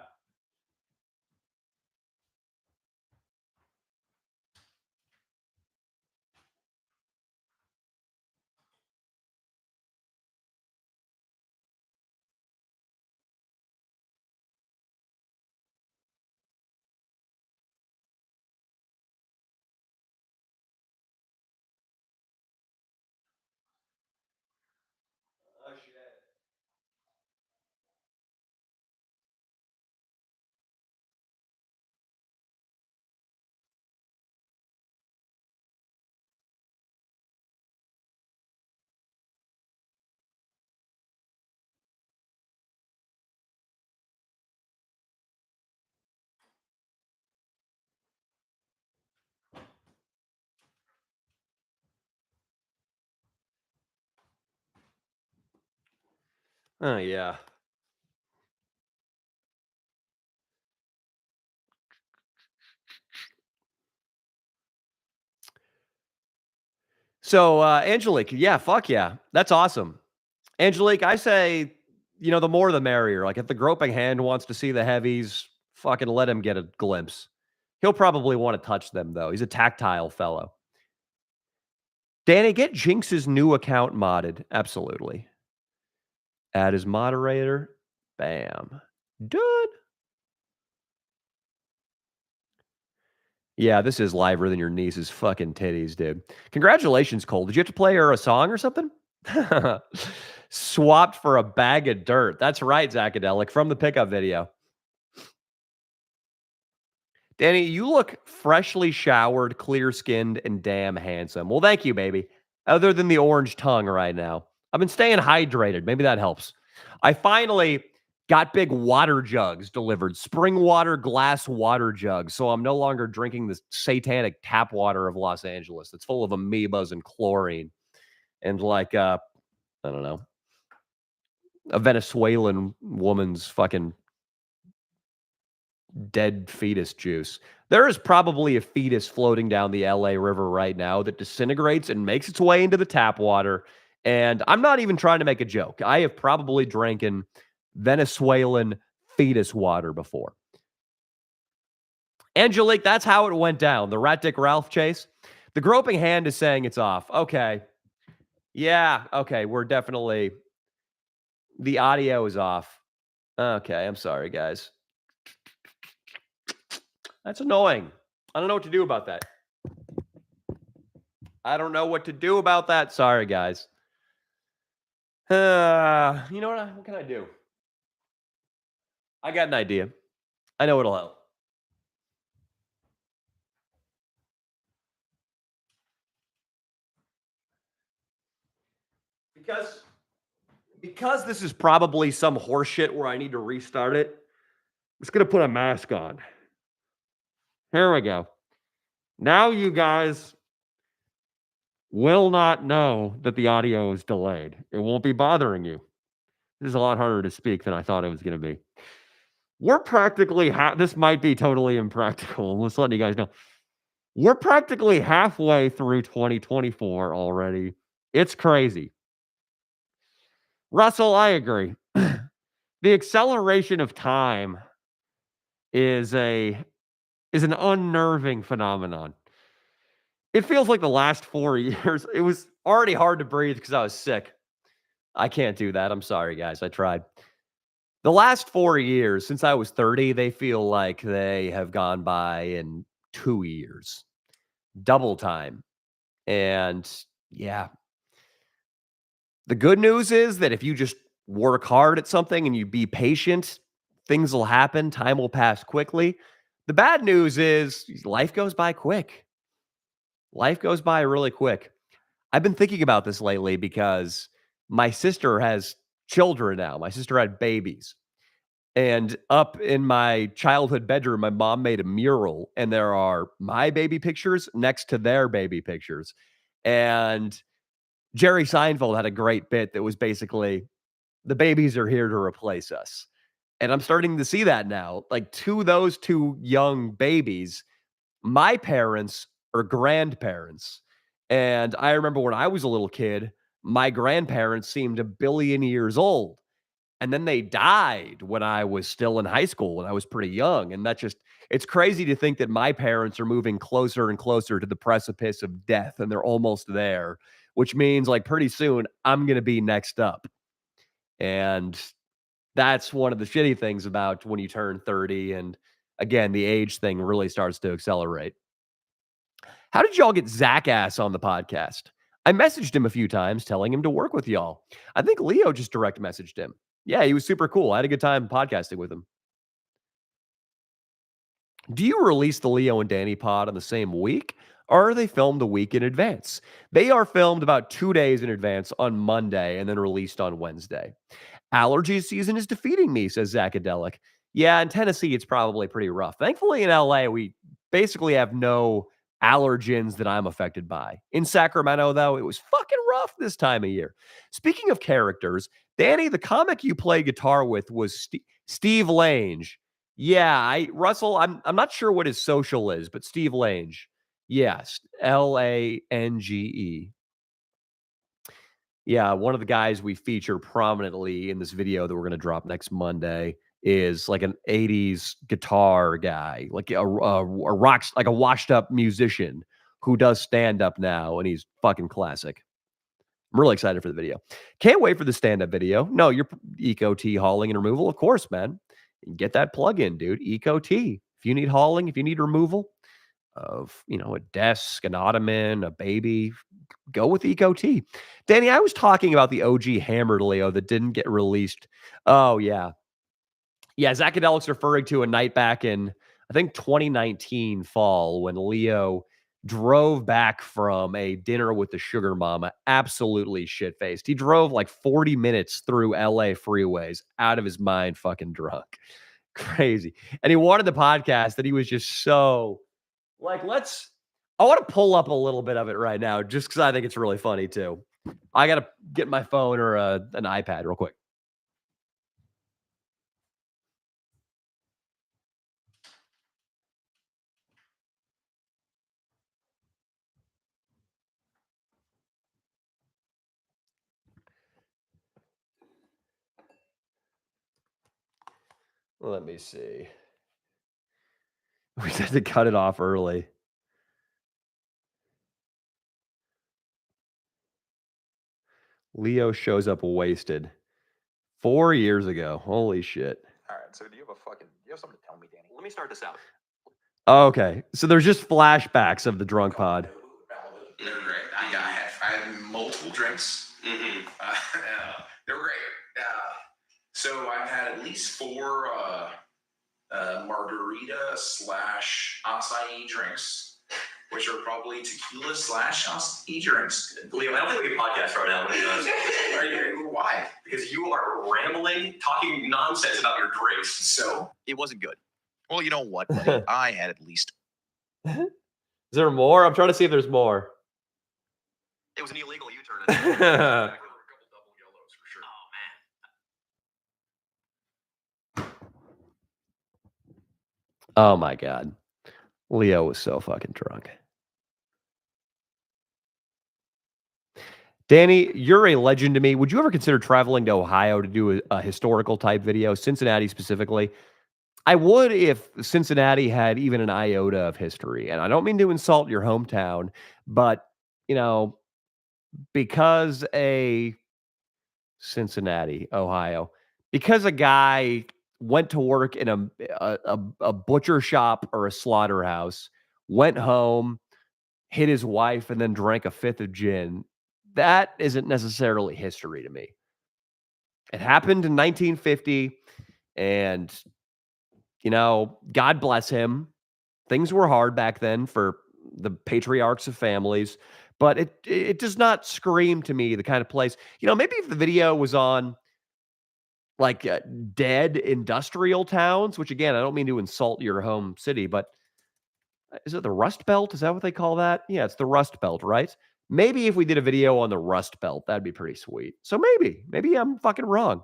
Oh, yeah. So, Angelique, yeah, fuck yeah. That's awesome. Angelique, I say, the more the merrier. Like, if the groping hand wants to see the heavies, fucking let him get a glimpse. He'll probably want to touch them, though. He's a tactile fellow. Danny, get Jinx's new account modded. Absolutely. Add as moderator. Bam. Done. Yeah, this is liver than your niece's fucking titties, dude. Congratulations, Cole. Did you have to play her a song or something? Swapped for a bag of dirt. That's right, Zacadelic, from the pickup video. Danny, you look freshly showered, clear skinned, and damn handsome. Well, thank you, baby. Other than the orange tongue right now. I've been staying hydrated. Maybe that helps. I finally got big water jugs delivered, spring water, glass water jugs. So I'm no longer drinking the satanic tap water of Los Angeles that's full of amoebas and chlorine. and like I don't know, a Venezuelan woman's fucking dead fetus juice. There is probably a fetus floating down the LA River right now that disintegrates and makes its way into the tap water. And I'm not even trying to make a joke. I have probably drinking Venezuelan fetus water before. Angelique, that's how it went down. The Rat Dick Ralph chase. The groping hand is saying it's off. Okay. Yeah. Okay. We're definitely, the audio is off. Okay. I'm sorry, guys. That's annoying. I don't know what to do about that. I don't know what to do about that. Sorry, guys. You know what? What can I do? I got an idea. I know it'll help. Because this is probably some horseshit where I need to restart it. I'm just gonna put a mask on. Here we go. Now you guys will not know that the audio is delayed. It won't be bothering you. This is a lot harder to speak than I thought it was going to be. We're practically this might be totally impractical. I'm just letting you guys know. We're practically halfway through 2024 already. It's crazy. Russell, I agree. The acceleration of time is an unnerving phenomenon. It feels like the last 4 years. It was already hard to breathe because I was sick. I can't do that. I'm sorry, guys. I tried. The last 4 years, since I was 30, they feel like they have gone by in 2 years. Double time. And yeah. The good news is that if you just work hard at something and you be patient, things will happen. Time will pass quickly. The bad news is life goes by quick. Life goes by really quick. I've been thinking about this lately because my sister has children now. My sister had babies. And up in my childhood bedroom, my mom made a mural, and there are my baby pictures next to their baby pictures. And Jerry Seinfeld had a great bit that was basically, the babies are here to replace us. And I'm starting to see that now. Like, to those two young babies, my parents are grandparents. And I remember when I was a little kid, my grandparents seemed a billion years old. And then they died when I was still in high school, when I was pretty young. And that just, it's crazy to think that my parents are moving closer and closer to the precipice of death, and they're almost there, which means like pretty soon I'm going to be next up. And that's one of the shitty things about when you turn 30. And again, the age thing really starts to accelerate. How did y'all get Zach Ass on the podcast? I messaged him a few times telling him to work with y'all. I think Leo just direct messaged him. Yeah, he was super cool. I had a good time podcasting with him. Do you release the Leo and Danny pod on the same week, or are they filmed a week in advance? They are filmed about 2 days in advance on Monday and then released on Wednesday. Allergy season is defeating me, says Zacadelic. Yeah, in Tennessee, it's probably pretty rough. Thankfully, in LA, we basically have no allergens that I'm affected by. In Sacramento, though, it was fucking rough this time of year. Speaking of characters, Danny, the comic you play guitar with was Steve Lange. Yeah, Russell, I'm not sure what his social is, but Steve Lange. Yes, Lange. Yeah, one of the guys we feature prominently in this video that we're gonna drop next Monday is like an '80s guitar guy, like a rock, like a washed up musician who does stand up now, and he's fucking classic. I'm really excited for the video. Can't wait for the stand up video. No, you're Eco T hauling and removal, of course, man. Get that plug in, dude. Eco T. If you need hauling, if you need removal of, a desk, an ottoman, a baby, go with Eco T. Danny, I was talking about the OG Hammered Leo that didn't get released. Oh, yeah. Yeah, Zachadelic's referring to a night back in, I think, 2019 fall when Leo drove back from a dinner with the sugar mama, absolutely shit-faced. He drove like 40 minutes through LA freeways out of his mind, fucking drunk. Crazy. And he wanted the podcast that he was just so like, I want to pull up a little bit of it right now just because I think it's really funny too. I gotta get my phone or an iPad real quick. Let me see. We had to cut it off early. Leo shows up wasted 4 years ago. Holy shit. All right, so do you have something to tell me, Danny? Let me start this out. Okay, so there's just flashbacks of the drunk pod. They were great. I had multiple drinks. Mm-hmm. They were great. So I've had at least 4 margarita slash acai drinks, which are probably tequila slash acai drinks. Liam, I don't think we can podcast right now. Why? Because you are rambling, talking nonsense about your drinks. So It wasn't good. Well, you know what, buddy? I had at least. Is there more? I'm trying to see if there's more. It was an illegal U-turn. a couple double yellows for sure. Oh, man. Oh my god. Leo was so fucking drunk. Danny, you're a legend to me. Would you ever consider traveling to Ohio to do a historical type video, Cincinnati specifically? I would if Cincinnati had even an iota of history. And I don't mean to insult your hometown, but, you know, because Cincinnati, Ohio, because a guy went to work in a butcher shop or a slaughterhouse, went home, hit his wife, and then drank a fifth of gin, that isn't necessarily history to me. It happened in 1950, and God bless him. Things were hard back then for the patriarchs of families, but it does not scream to me the kind of place. Maybe if the video was on like dead industrial towns, which again, I don't mean to insult your home city, but is it the Rust Belt? Is that what they call that? Yeah, it's the Rust Belt, right? Maybe if we did a video on the Rust Belt, that'd be pretty sweet. So maybe I'm fucking wrong.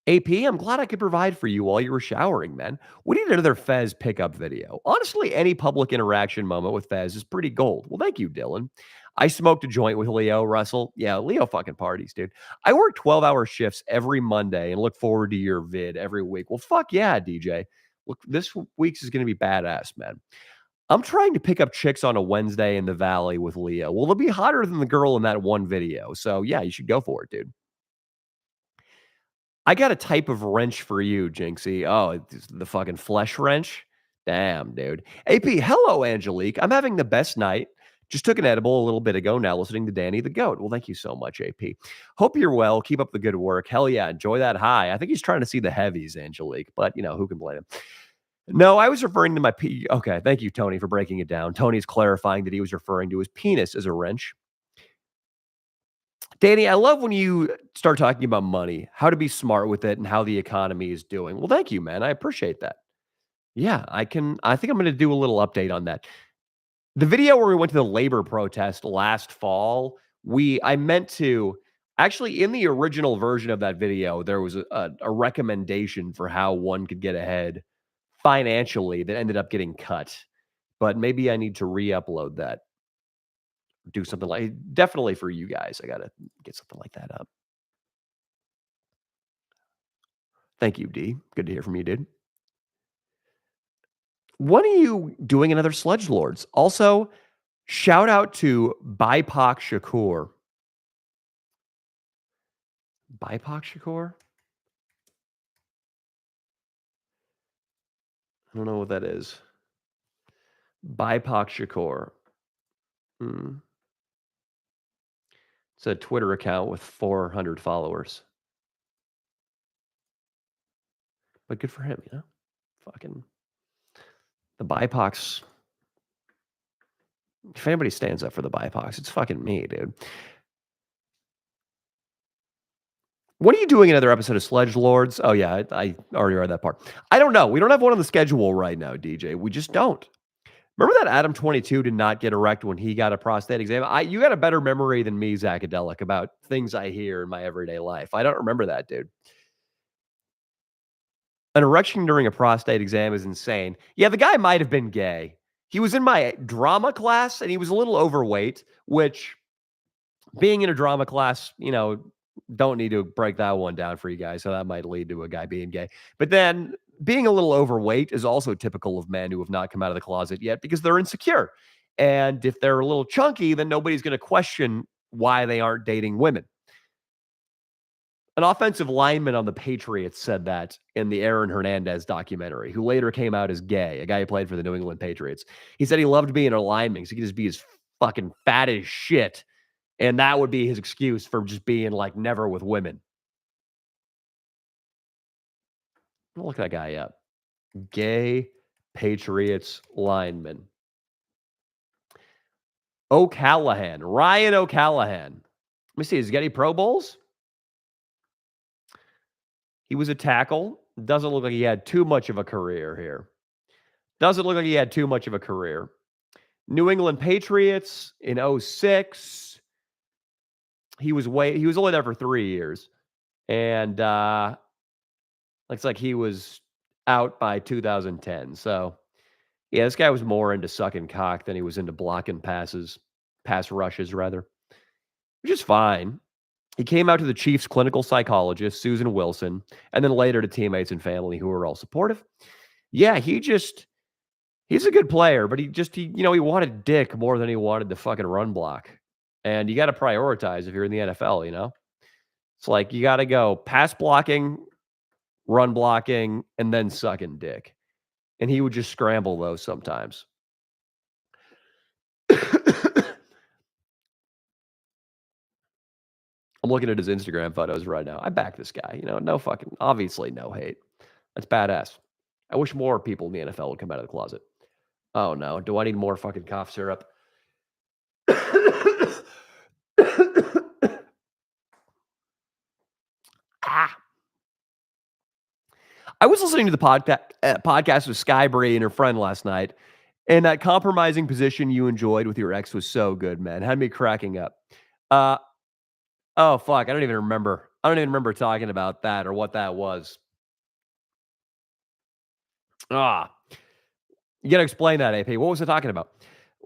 AP, I'm glad I could provide for you while you were showering, man. We need another Fez pickup video. Honestly, any public interaction moment with Fez is pretty gold. Well, thank you, Dylan. I smoked a joint with Leo, Russell. Yeah, Leo fucking parties, dude. I work 12-hour shifts every Monday and look forward to your vid every week. Well, fuck yeah, DJ. Look, this week's is going to be badass, man. I'm trying to pick up chicks on a Wednesday in the Valley with Leo. Well, they'll be hotter than the girl in that one video. So, yeah, you should go for it, dude. I got a type of wrench for you, Jinxie. Oh, it's the fucking flesh wrench? Damn, dude. AP, hello, Angelique. I'm having the best night. Just took an edible a little bit ago, now listening to Danny the Goat. Well, thank you so much, AP. Hope you're well. Keep up the good work. Hell yeah, enjoy that high. I think he's trying to see the heavies, Angelique, but, who can blame him? No, I was referring to my Okay, thank you, Tony, for breaking it down. Tony's clarifying that he was referring to his penis as a wrench. Danny, I love when you start talking about money, how to be smart with it, and how the economy is doing. Well, thank you, man. I appreciate that. Yeah, I think I'm going to do a little update on that. The video where we went to the labor protest last fall, I meant to actually, in the original version of that video, there was a recommendation for how one could get ahead financially that ended up getting cut. But maybe I need to re-upload that. Do something like, definitely for you guys. I got to get something like that up. Thank you, D. Good to hear from you, dude. When are you doing another Sledge Lords? Also, shout out to BIPOC Shakur. BIPOC Shakur? I don't know what that is. BIPOC Shakur. It's a Twitter account with 400 followers. But good for him, Fucking the BIPOCs. If anybody stands up for the BIPOCs, it's fucking me, dude. What are you doing another episode of Sledge Lords? Oh, yeah, I already read that part. I don't know. We don't have one on the schedule right now, DJ. We just don't. Remember that Adam 22 did not get erect when he got a prostate exam? You got a better memory than me, Zacadelic, about things I hear in my everyday life. I don't remember that, dude. An erection during a prostate exam is insane. Yeah, the guy might have been gay. He was in my drama class and he was a little overweight, which being in a drama class, don't need to break that one down for you guys. So that might lead to a guy being gay. But then being a little overweight is also typical of men who have not come out of the closet yet because they're insecure. And if they're a little chunky, then nobody's going to question why they aren't dating women. An offensive lineman on the Patriots said that in the Aaron Hernandez documentary, who later came out as gay, a guy who played for the New England Patriots. He said he loved being a lineman because he could just be as fucking fat as shit. And that would be his excuse for just being like never with women. Look that guy up. Gay Patriots lineman. O'Callahan. Ryan O'Callahan. Let me see. Has he got any Pro Bowls? He was a tackle. Doesn't look like he had too much of a career here. Doesn't look like he had too much of a career. New England Patriots in 2006. He was only there for 3 years. And looks like he was out by 2010. So, yeah, this guy was more into sucking cock than he was into blocking pass rushes, rather, which is fine. He came out to the Chiefs' clinical psychologist, Susan Wilson, and then later to teammates and family who were all supportive. Yeah, he's a good player, but he wanted dick more than he wanted the fucking run block. And you got to prioritize if you're in the NFL, It's like you got to go pass blocking, run blocking, and then sucking dick. And he would just scramble those sometimes. I'm looking at his Instagram photos right now. I back this guy. Obviously no hate. That's badass. I wish more people in the NFL would come out of the closet. Oh no, do I need more fucking cough syrup? I was listening to the podcast with Skybree and her friend last night, and that compromising position you enjoyed with your ex was so good, man. Had me cracking up. Oh, fuck. I don't even remember. I don't even remember talking about that or what that was. You got to explain that, AP. What was I talking about?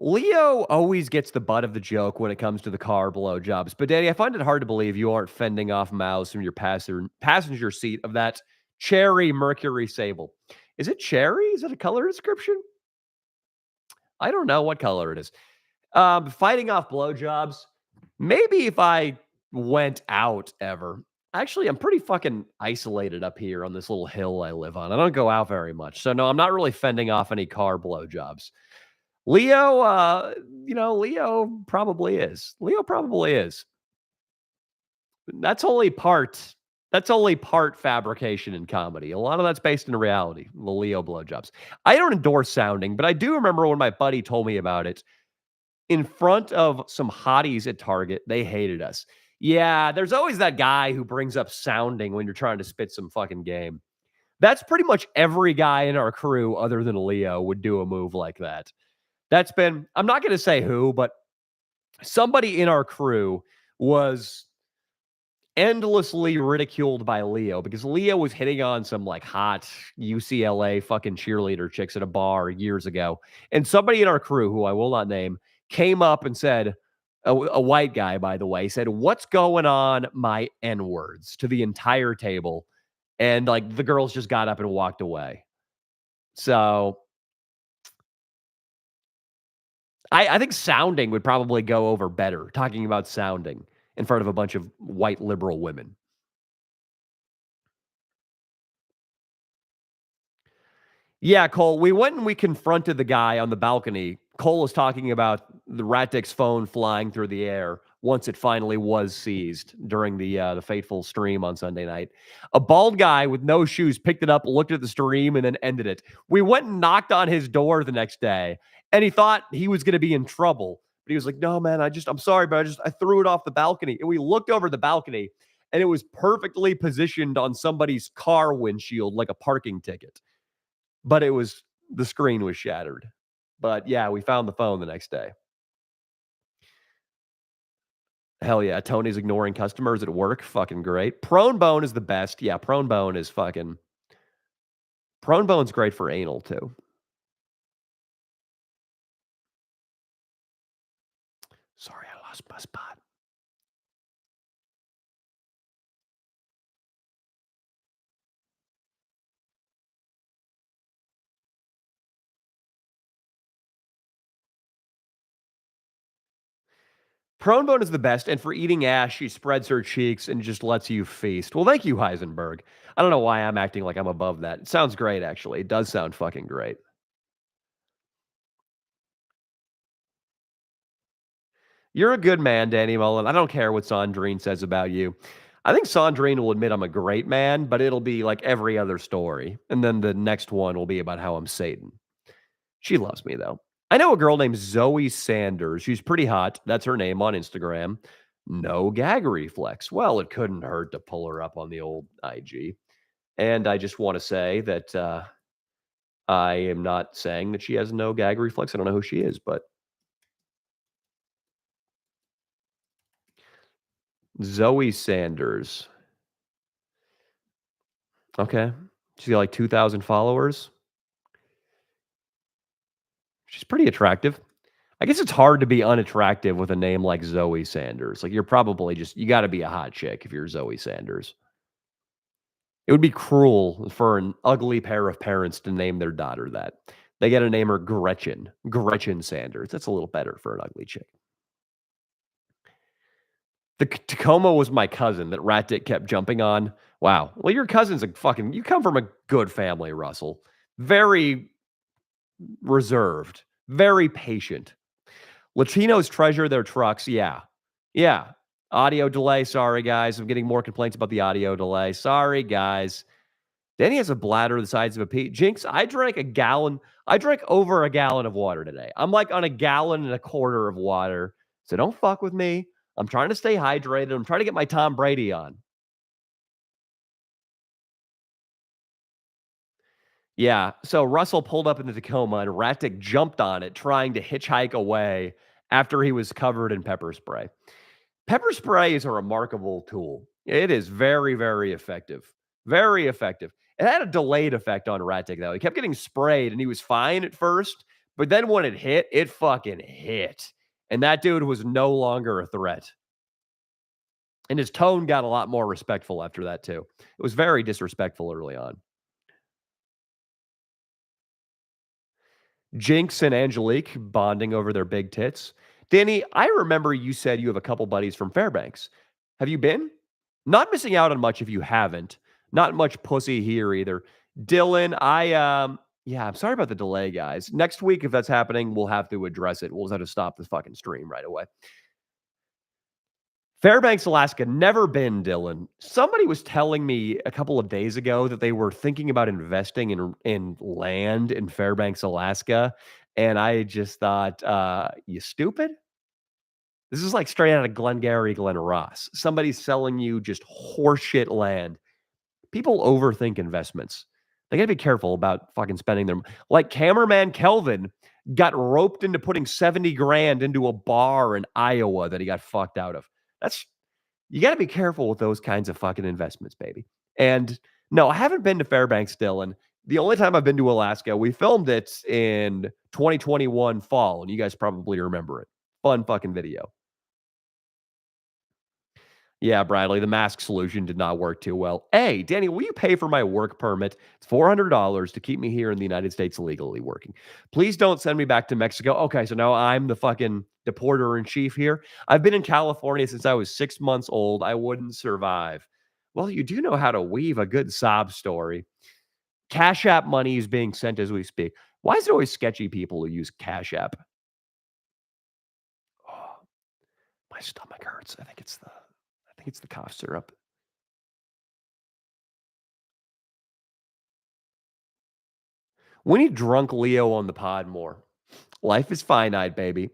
Leo always gets the butt of the joke when it comes to the car blowjobs. But, Daddy, I find it hard to believe you aren't fending off mouths from your passenger seat of that cherry Mercury Sable. Is it cherry? Is it a color description? I don't know what color it is. Fighting off blowjobs. Maybe if I went out ever. Actually, I'm pretty fucking isolated up here on this little hill I live on. I don't go out very much. So, no, I'm not really fending off any car blowjobs. Leo, Leo probably is. Leo probably is. That's only part fabrication in comedy. A lot of that's based in reality, the Leo blowjobs. I don't endorse sounding, but I do remember when my buddy told me about it in front of some hotties at Target. They hated us. Yeah, there's always that guy who brings up sounding when you're trying to spit some fucking game. That's pretty much every guy in our crew other than Leo would do a move like that. I'm not going to say who, but somebody in our crew was endlessly ridiculed by Leo because Leo was hitting on some like hot UCLA fucking cheerleader chicks at a bar years ago. And somebody in our crew, who I will not name, came up and said, a white guy, by the way, said, "What's going on, my N-words?" to the entire table. And like the girls just got up and walked away. So I think sounding would probably go over better, talking about sounding in front of a bunch of white liberal women. Yeah, Cole, we went and we confronted the guy on the balcony. Cole was talking about the rat dick's phone flying through the air once it finally was seized during the fateful stream on Sunday night. A bald guy with no shoes picked it up, looked at the stream, and then ended it. We went and knocked on his door the next day, and he thought he was going to be in trouble. But he was like, "No, man, I'm sorry, but I threw it off the balcony." And we looked over the balcony, and it was perfectly positioned on somebody's car windshield like a parking ticket. But the screen was shattered. But yeah, we found the phone the next day. Hell yeah. Tony's ignoring customers at work. Fucking great. Prone bone is the best. Yeah, prone bone is fucking. Prone bone's great for anal too. Sorry, I lost my spot. Prone bone is the best, and for eating ass, she spreads her cheeks and just lets you feast. Well, thank you, Heisenberg. I don't know why I'm acting like I'm above that. It sounds great, actually. It does sound fucking great. You're a good man, Danny Mullen. I don't care what Sandrine says about you. I think Sandrine will admit I'm a great man, but it'll be like every other story. And then the next one will be about how I'm Satan. She loves me, though. I know a girl named Zoe Sanders. She's pretty hot. That's her name on Instagram. No gag reflex. Well, it couldn't hurt to pull her up on the old IG. And I just want to say that I am not saying that she has no gag reflex. I don't know who she is, but Zoe Sanders. Okay. She's got like 2,000 followers. She's pretty attractive. I guess it's hard to be unattractive with a name like Zoe Sanders. Like, you're probably just, you got to be a hot chick if you're Zoe Sanders. It would be cruel for an ugly pair of parents to name their daughter that. They got to name her Gretchen. Gretchen Sanders. That's a little better for an ugly chick. The Tacoma was my cousin that Rat Dick kept jumping on. Wow. Well, your cousin's a fucking, you come from a good family, Russell. Very reserved, very patient. Latinos treasure their trucks. Yeah. Yeah. Audio delay. Sorry, guys. I'm getting more complaints about the audio delay. Sorry, guys. Danny has a bladder the size of a pea. Jinx, I drank over a gallon of water today. I'm like on a gallon and a quarter of water. So don't fuck with me. I'm trying to stay hydrated. I'm trying to get my Tom Brady on. Yeah. So Russell pulled up in the Tacoma and Rat Dick jumped on it, trying to hitchhike away after he was covered in pepper spray. Pepper spray is a remarkable tool. It is very, very effective. Very effective. It had a delayed effect on Rat Dick, though. He kept getting sprayed and he was fine at first, but then when it hit, it fucking hit. And that dude was no longer a threat. And his tone got a lot more respectful after that, too. It was very disrespectful early on. Jinx and Angelique bonding over their big tits. Danny, I remember you said you have a couple buddies from Fairbanks. Have you been? Not missing out on much if you haven't. Not much pussy here either. Dylan, yeah, I'm sorry about the delay, guys. Next week, if that's happening, we'll have to address it. We'll just have to stop the fucking stream right away. Fairbanks, Alaska, never been, Dylan. Somebody was telling me a couple of days ago that they were thinking about investing in land in Fairbanks, Alaska. And I just thought, you stupid? This is like straight out of Glengarry Glen Ross. Somebody's selling you just horseshit land. People overthink investments. They got to be careful about fucking spending them. Like cameraman Kelvin got roped into putting 70 grand into a bar in Iowa that he got fucked out of. You got to be careful with those kinds of fucking investments, baby. And no, I haven't been to Fairbanks, Dylan. The only time I've been to Alaska, we filmed it in 2021 fall, and you guys probably remember it. Fun fucking video. Yeah, Bradley, the mask solution did not work too well. Hey, Danny, will you pay for my work permit? It's $400 to keep me here in the United States legally working. Please don't send me back to Mexico. Okay, so now I'm the fucking deporter in chief here. I've been in California since I was 6 months old. I wouldn't survive. Well, you do know how to weave a good sob story. Cash App money is being sent as we speak. Why is it always sketchy people who use Cash App? Oh, my stomach hurts. I think it's the cough syrup. We need drunk Leo on the pod more. Life is finite, baby.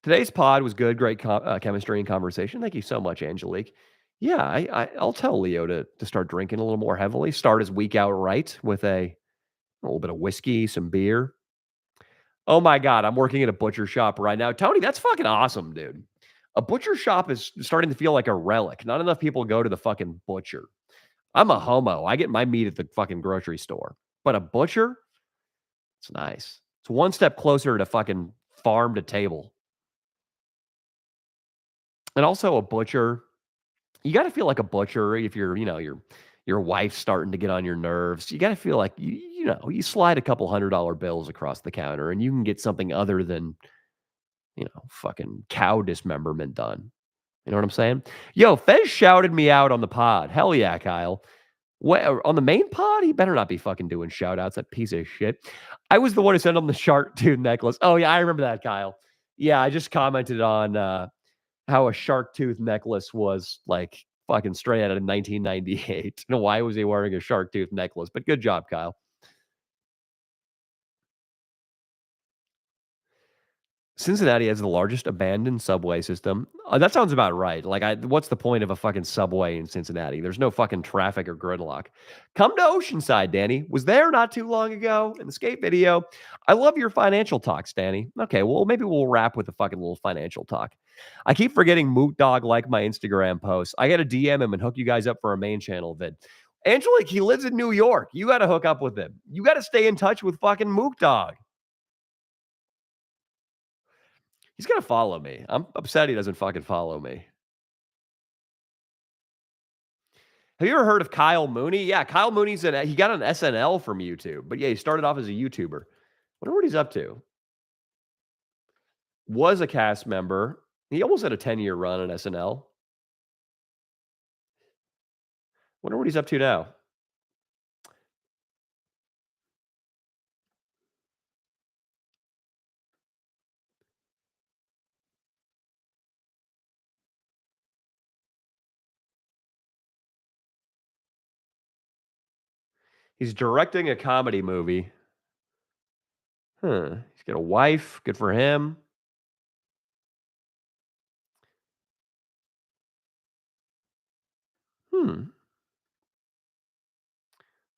Today's pod was good. Great chemistry and conversation. Thank you so much, Angelique. Yeah, I'll tell Leo to start drinking a little more heavily. Start his week out right with a little bit of whiskey, some beer. Oh my God, I'm working at a butcher shop right now. Tony, that's fucking awesome, dude. A butcher shop is starting to feel like a relic. Not enough people go to the fucking butcher. I'm a homo. I get my meat at the fucking grocery store. But a butcher, it's nice. It's one step closer to fucking farm to table. And also a butcher, you got to feel like a butcher if you're, your wife's starting to get on your nerves. You got to feel like you slide a couple $100 bills across the counter and you can get something other than, fucking cow dismemberment done. You know what I'm saying? Yo, Fez shouted me out on the pod. Hell yeah, Kyle. What, on the main pod? He better not be fucking doing shout outs, that piece of shit. I was the one who sent him the shark tooth necklace. Oh, yeah, I remember that, Kyle. Yeah, I just commented on how a shark tooth necklace was like fucking straight out of 1998. And why was he wearing a shark tooth necklace? But good job, Kyle. Cincinnati has the largest abandoned subway system. That sounds about right. Like, what's the point of a fucking subway in Cincinnati? There's no fucking traffic or gridlock. Come to Oceanside, Danny. Was there not too long ago in the skate video. I love your financial talks, Danny. Okay, well, maybe we'll wrap with a fucking little financial talk. I keep forgetting Moot Dog like my Instagram posts. I got to DM him and hook you guys up for a main channel vid. Angelique, he lives in New York. You got to hook up with him. You got to stay in touch with fucking Moot Dog. He's going to follow me. I'm upset he doesn't fucking follow me. Have you ever heard of Kyle Mooney? Yeah, Kyle Mooney's he got an SNL from YouTube. But yeah, he started off as a YouTuber. Wonder what he's up to. Was a cast member. He almost had a 10-year run on SNL. Wonder what he's up to now. He's directing a comedy movie. He's got a wife. Good for him.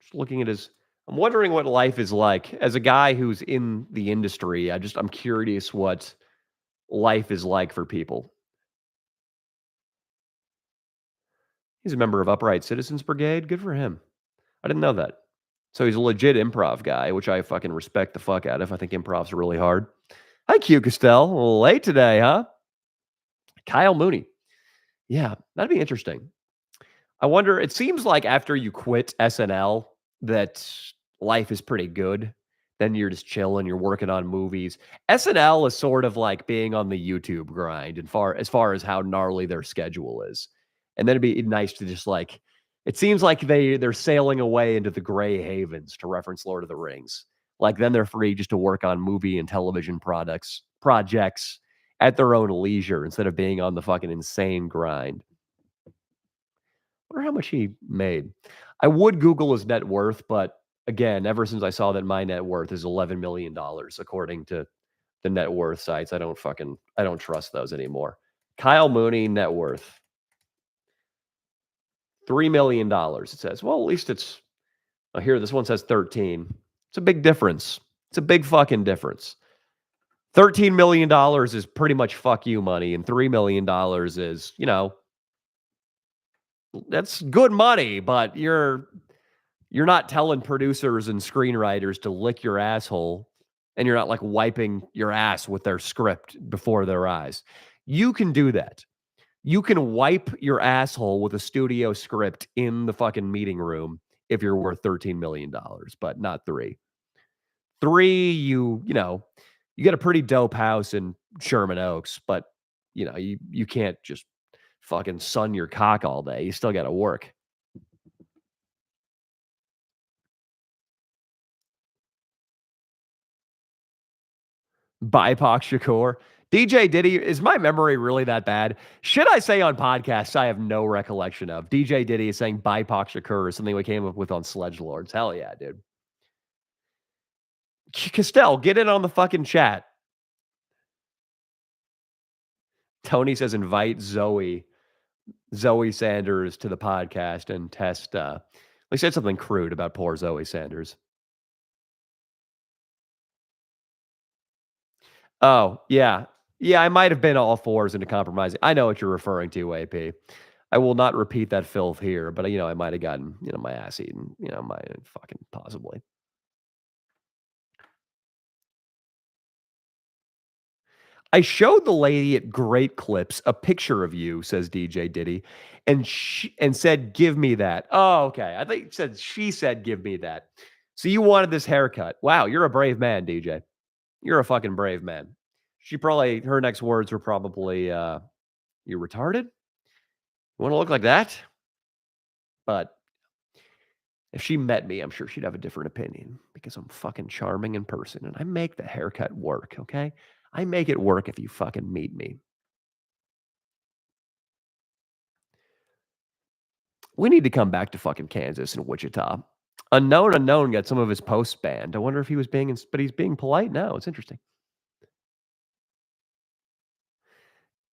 Just looking at I'm wondering what life is like as a guy who's in the industry. I'm curious what life is like for people. He's a member of Upright Citizens Brigade. Good for him. I didn't know that. So he's a legit improv guy, which I fucking respect the fuck out of. I think improv's really hard. Hi, Q Castell. A little late today, huh? Kyle Mooney. Yeah, that'd be interesting. I wonder, it seems like after you quit SNL that life is pretty good. Then you're just chilling, you're working on movies. SNL is sort of like being on the YouTube grind as far as how gnarly their schedule is. And then it'd be nice to just like, it seems like they're sailing away into the gray havens, to reference Lord of the Rings. Like then they're free just to work on movie and television projects at their own leisure instead of being on the fucking insane grind. Wonder how much he made. I would Google his net worth, but again, ever since I saw that my net worth is $11 million, according to the net worth sites, I don't trust those anymore. Kyle Mooney net worth $3 million. It says, well, at least it's here. This one says 13. It's a big difference. It's a big fucking difference. $13 million is pretty much fuck you money, and $3 million is, that's good money, but you're not telling producers and screenwriters to lick your asshole, and you're not like wiping your ass with their script before their eyes. You can do that. You can wipe your asshole with a studio script in the fucking meeting room if you're worth $13 million, but not 3. 3, you get a pretty dope house in Sherman Oaks, but you can't just fucking sun your cock all day. You still got to work. BIPOC Shakur. DJ Diddy, is my memory really that bad? Should I say on podcasts I have no recollection of? DJ Diddy is saying BIPOC Shakur is something we came up with on Sledge Lords. Hell yeah, dude. Castell, get in on the fucking chat. Tony says invite Zoe Sanders to the podcast and test. We said something crude about poor Zoe Sanders. Oh, yeah. Yeah, I might have been all fours into compromising. I know what you're referring to, AP. I will not repeat that filth here, but, I might have gotten, my ass eaten, my fucking possibly. I showed the lady at Great Clips a picture of you, says DJ Diddy, and said, "Give me that." Oh, okay. I think she said, "Give me that." So you wanted this haircut. Wow, you're a brave man, DJ. You're a fucking brave man. Her next words were probably, "You retarded? You wanna look like that?" But if she met me, I'm sure she'd have a different opinion because I'm fucking charming in person and I make the haircut work, okay? I make it work if you fucking meet me. We need to come back to fucking Kansas and Wichita. Unknown got some of his posts banned. I wonder if he was but he's being polite now. It's interesting.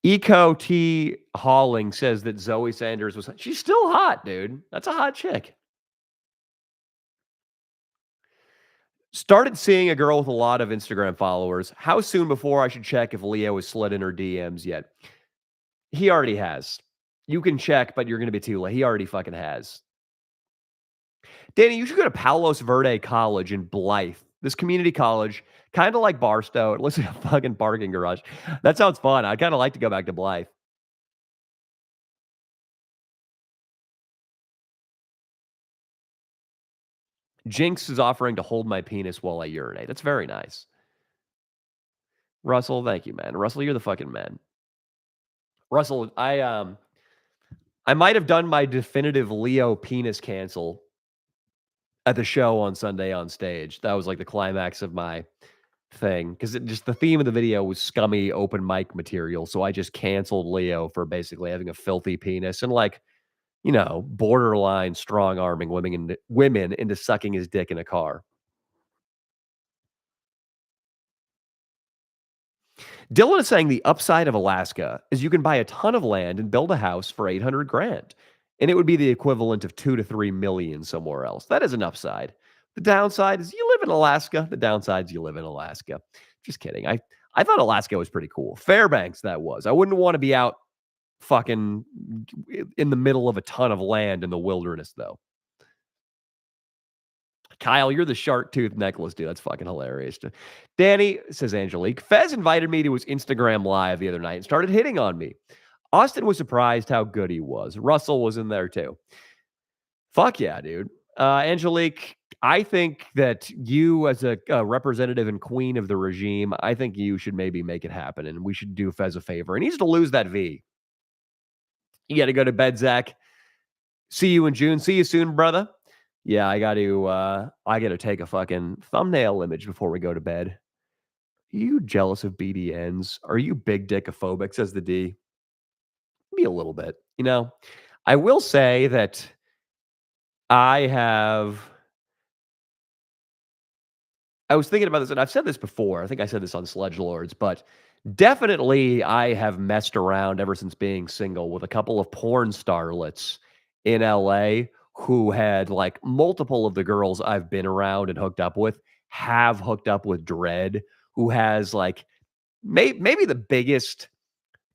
Eco T Halling says that Zoe Sanders she's still hot, dude. That's a hot chick. Started seeing a girl with a lot of Instagram followers. How soon before I should check if Leo has slid in her DMs yet? He already has. You can check, but you're going to be too late. He already fucking has. Danny, you should go to Palos Verde College in Blythe. This community college, kind of like Barstow. It looks like a fucking parking garage. That sounds fun. I'd kind of like to go back to Blythe. Jinx is offering to hold my penis while I urinate. That's very nice. Russell, thank you, man. Russell, you're the fucking man. Russell, I might have done my definitive Leo penis cancel at the show on Sunday on stage. That was like the climax of my thing because just the theme of the video was scummy open mic material. So I just canceled Leo for basically having a filthy penis and borderline strong arming women into sucking his dick in a car. Dylan is saying the upside of Alaska is you can buy a ton of land and build a house for 800 grand. And it would be the equivalent of 2 to 3 million somewhere else. That is an upside. The downside is you live in Alaska. The downside is you live in Alaska. Just kidding. I thought Alaska was pretty cool. Fairbanks, that was. I wouldn't want to be out fucking in the middle of a ton of land in the wilderness, though. Kyle, you're the shark tooth necklace, dude. That's fucking hilarious. Danny, says Angelique, Fez invited me to his Instagram live the other night and started hitting on me. Austin was surprised how good he was. Russell was in there too. Fuck yeah, dude. Angelique, I think that you as a representative and queen of the regime, I think you should maybe make it happen and we should do Fez a favor. He needs to lose that V. You got to go to bed, Zach. See you in June. See you soon, brother. Yeah, I got to take a fucking thumbnail image before we go to bed. Are you jealous of BDNs? Are you big dickophobic, says the D? Maybe a little bit. I will say that I was thinking about this, and I've said this before. I think I said this on Sledge Lords, but definitely I have messed around ever since being single with a couple of porn starlets in LA who had multiple of the girls I've been around and hooked up with have hooked up with Dredd, who has maybe the biggest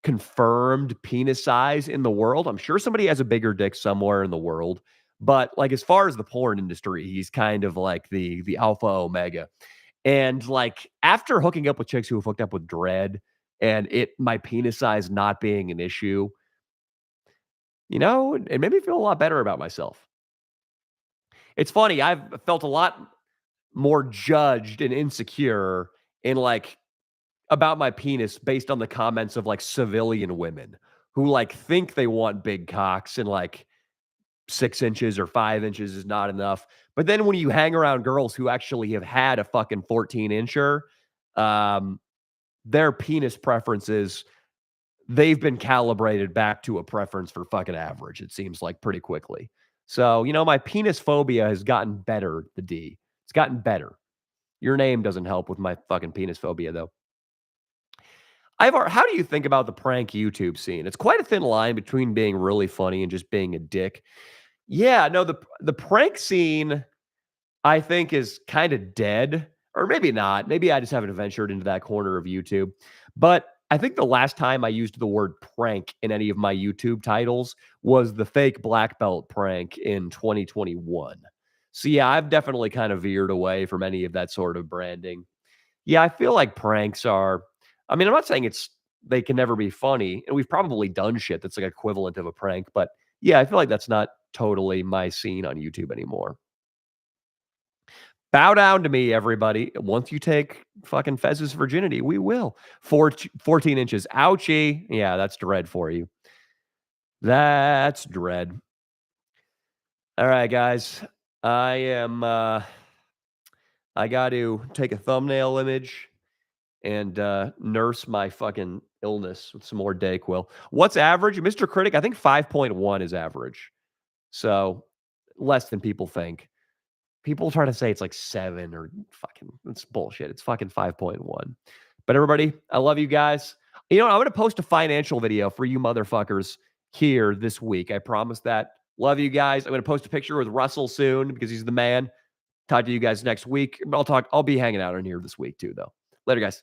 confirmed penis size in the world. I'm sure somebody has a bigger dick somewhere in the world, but as far as the porn industry, he's kind of like the alpha omega. And after hooking up with chicks who have hooked up with Dredd and my penis size not being an issue, it made me feel a lot better about myself. It's funny. I've felt a lot more judged and insecure in about my penis based on the comments of civilian women who think they want big cocks and 6 inches or 5 inches is not enough. But then when you hang around girls who actually have had a fucking 14-incher, their penis preferences, they've been calibrated back to a preference for fucking average, it seems like pretty quickly. So, my penis phobia has gotten better, the D. It's gotten better. Your name doesn't help with my fucking penis phobia, though. How do you think about the prank YouTube scene? It's quite a thin line between being really funny and just being a dick. Yeah, no, the prank scene, I think, is kind of dead. Or maybe not. Maybe I just haven't ventured into that corner of YouTube. But I think the last time I used the word prank in any of my YouTube titles was the fake black belt prank in 2021. So yeah, I've definitely kind of veered away from any of that sort of branding. Yeah, I feel like pranks are, I mean, I'm not saying they can never be funny, and we've probably done shit that's like equivalent of a prank, but yeah, I feel like that's not totally my scene on YouTube anymore. Bow down to me, everybody. Once you take fucking Fez's virginity, we will. 14 inches. Ouchie. Yeah, that's dread for you. That's dread. All right, guys. I got to take a thumbnail image and nurse my fucking illness with some more Dayquil. What's average? Mr. Critic, I think 5.1 is average. So less than people think. People try to say it's like 7 or fucking, it's bullshit. It's fucking 5.1. But everybody, I love you guys. You know what? I'm going to post a financial video for you motherfuckers here this week. I promise that. Love you guys. I'm going to post a picture with Russell soon because he's the man. Talk to you guys next week. I'll be hanging out in here this week too, though. Later, guys.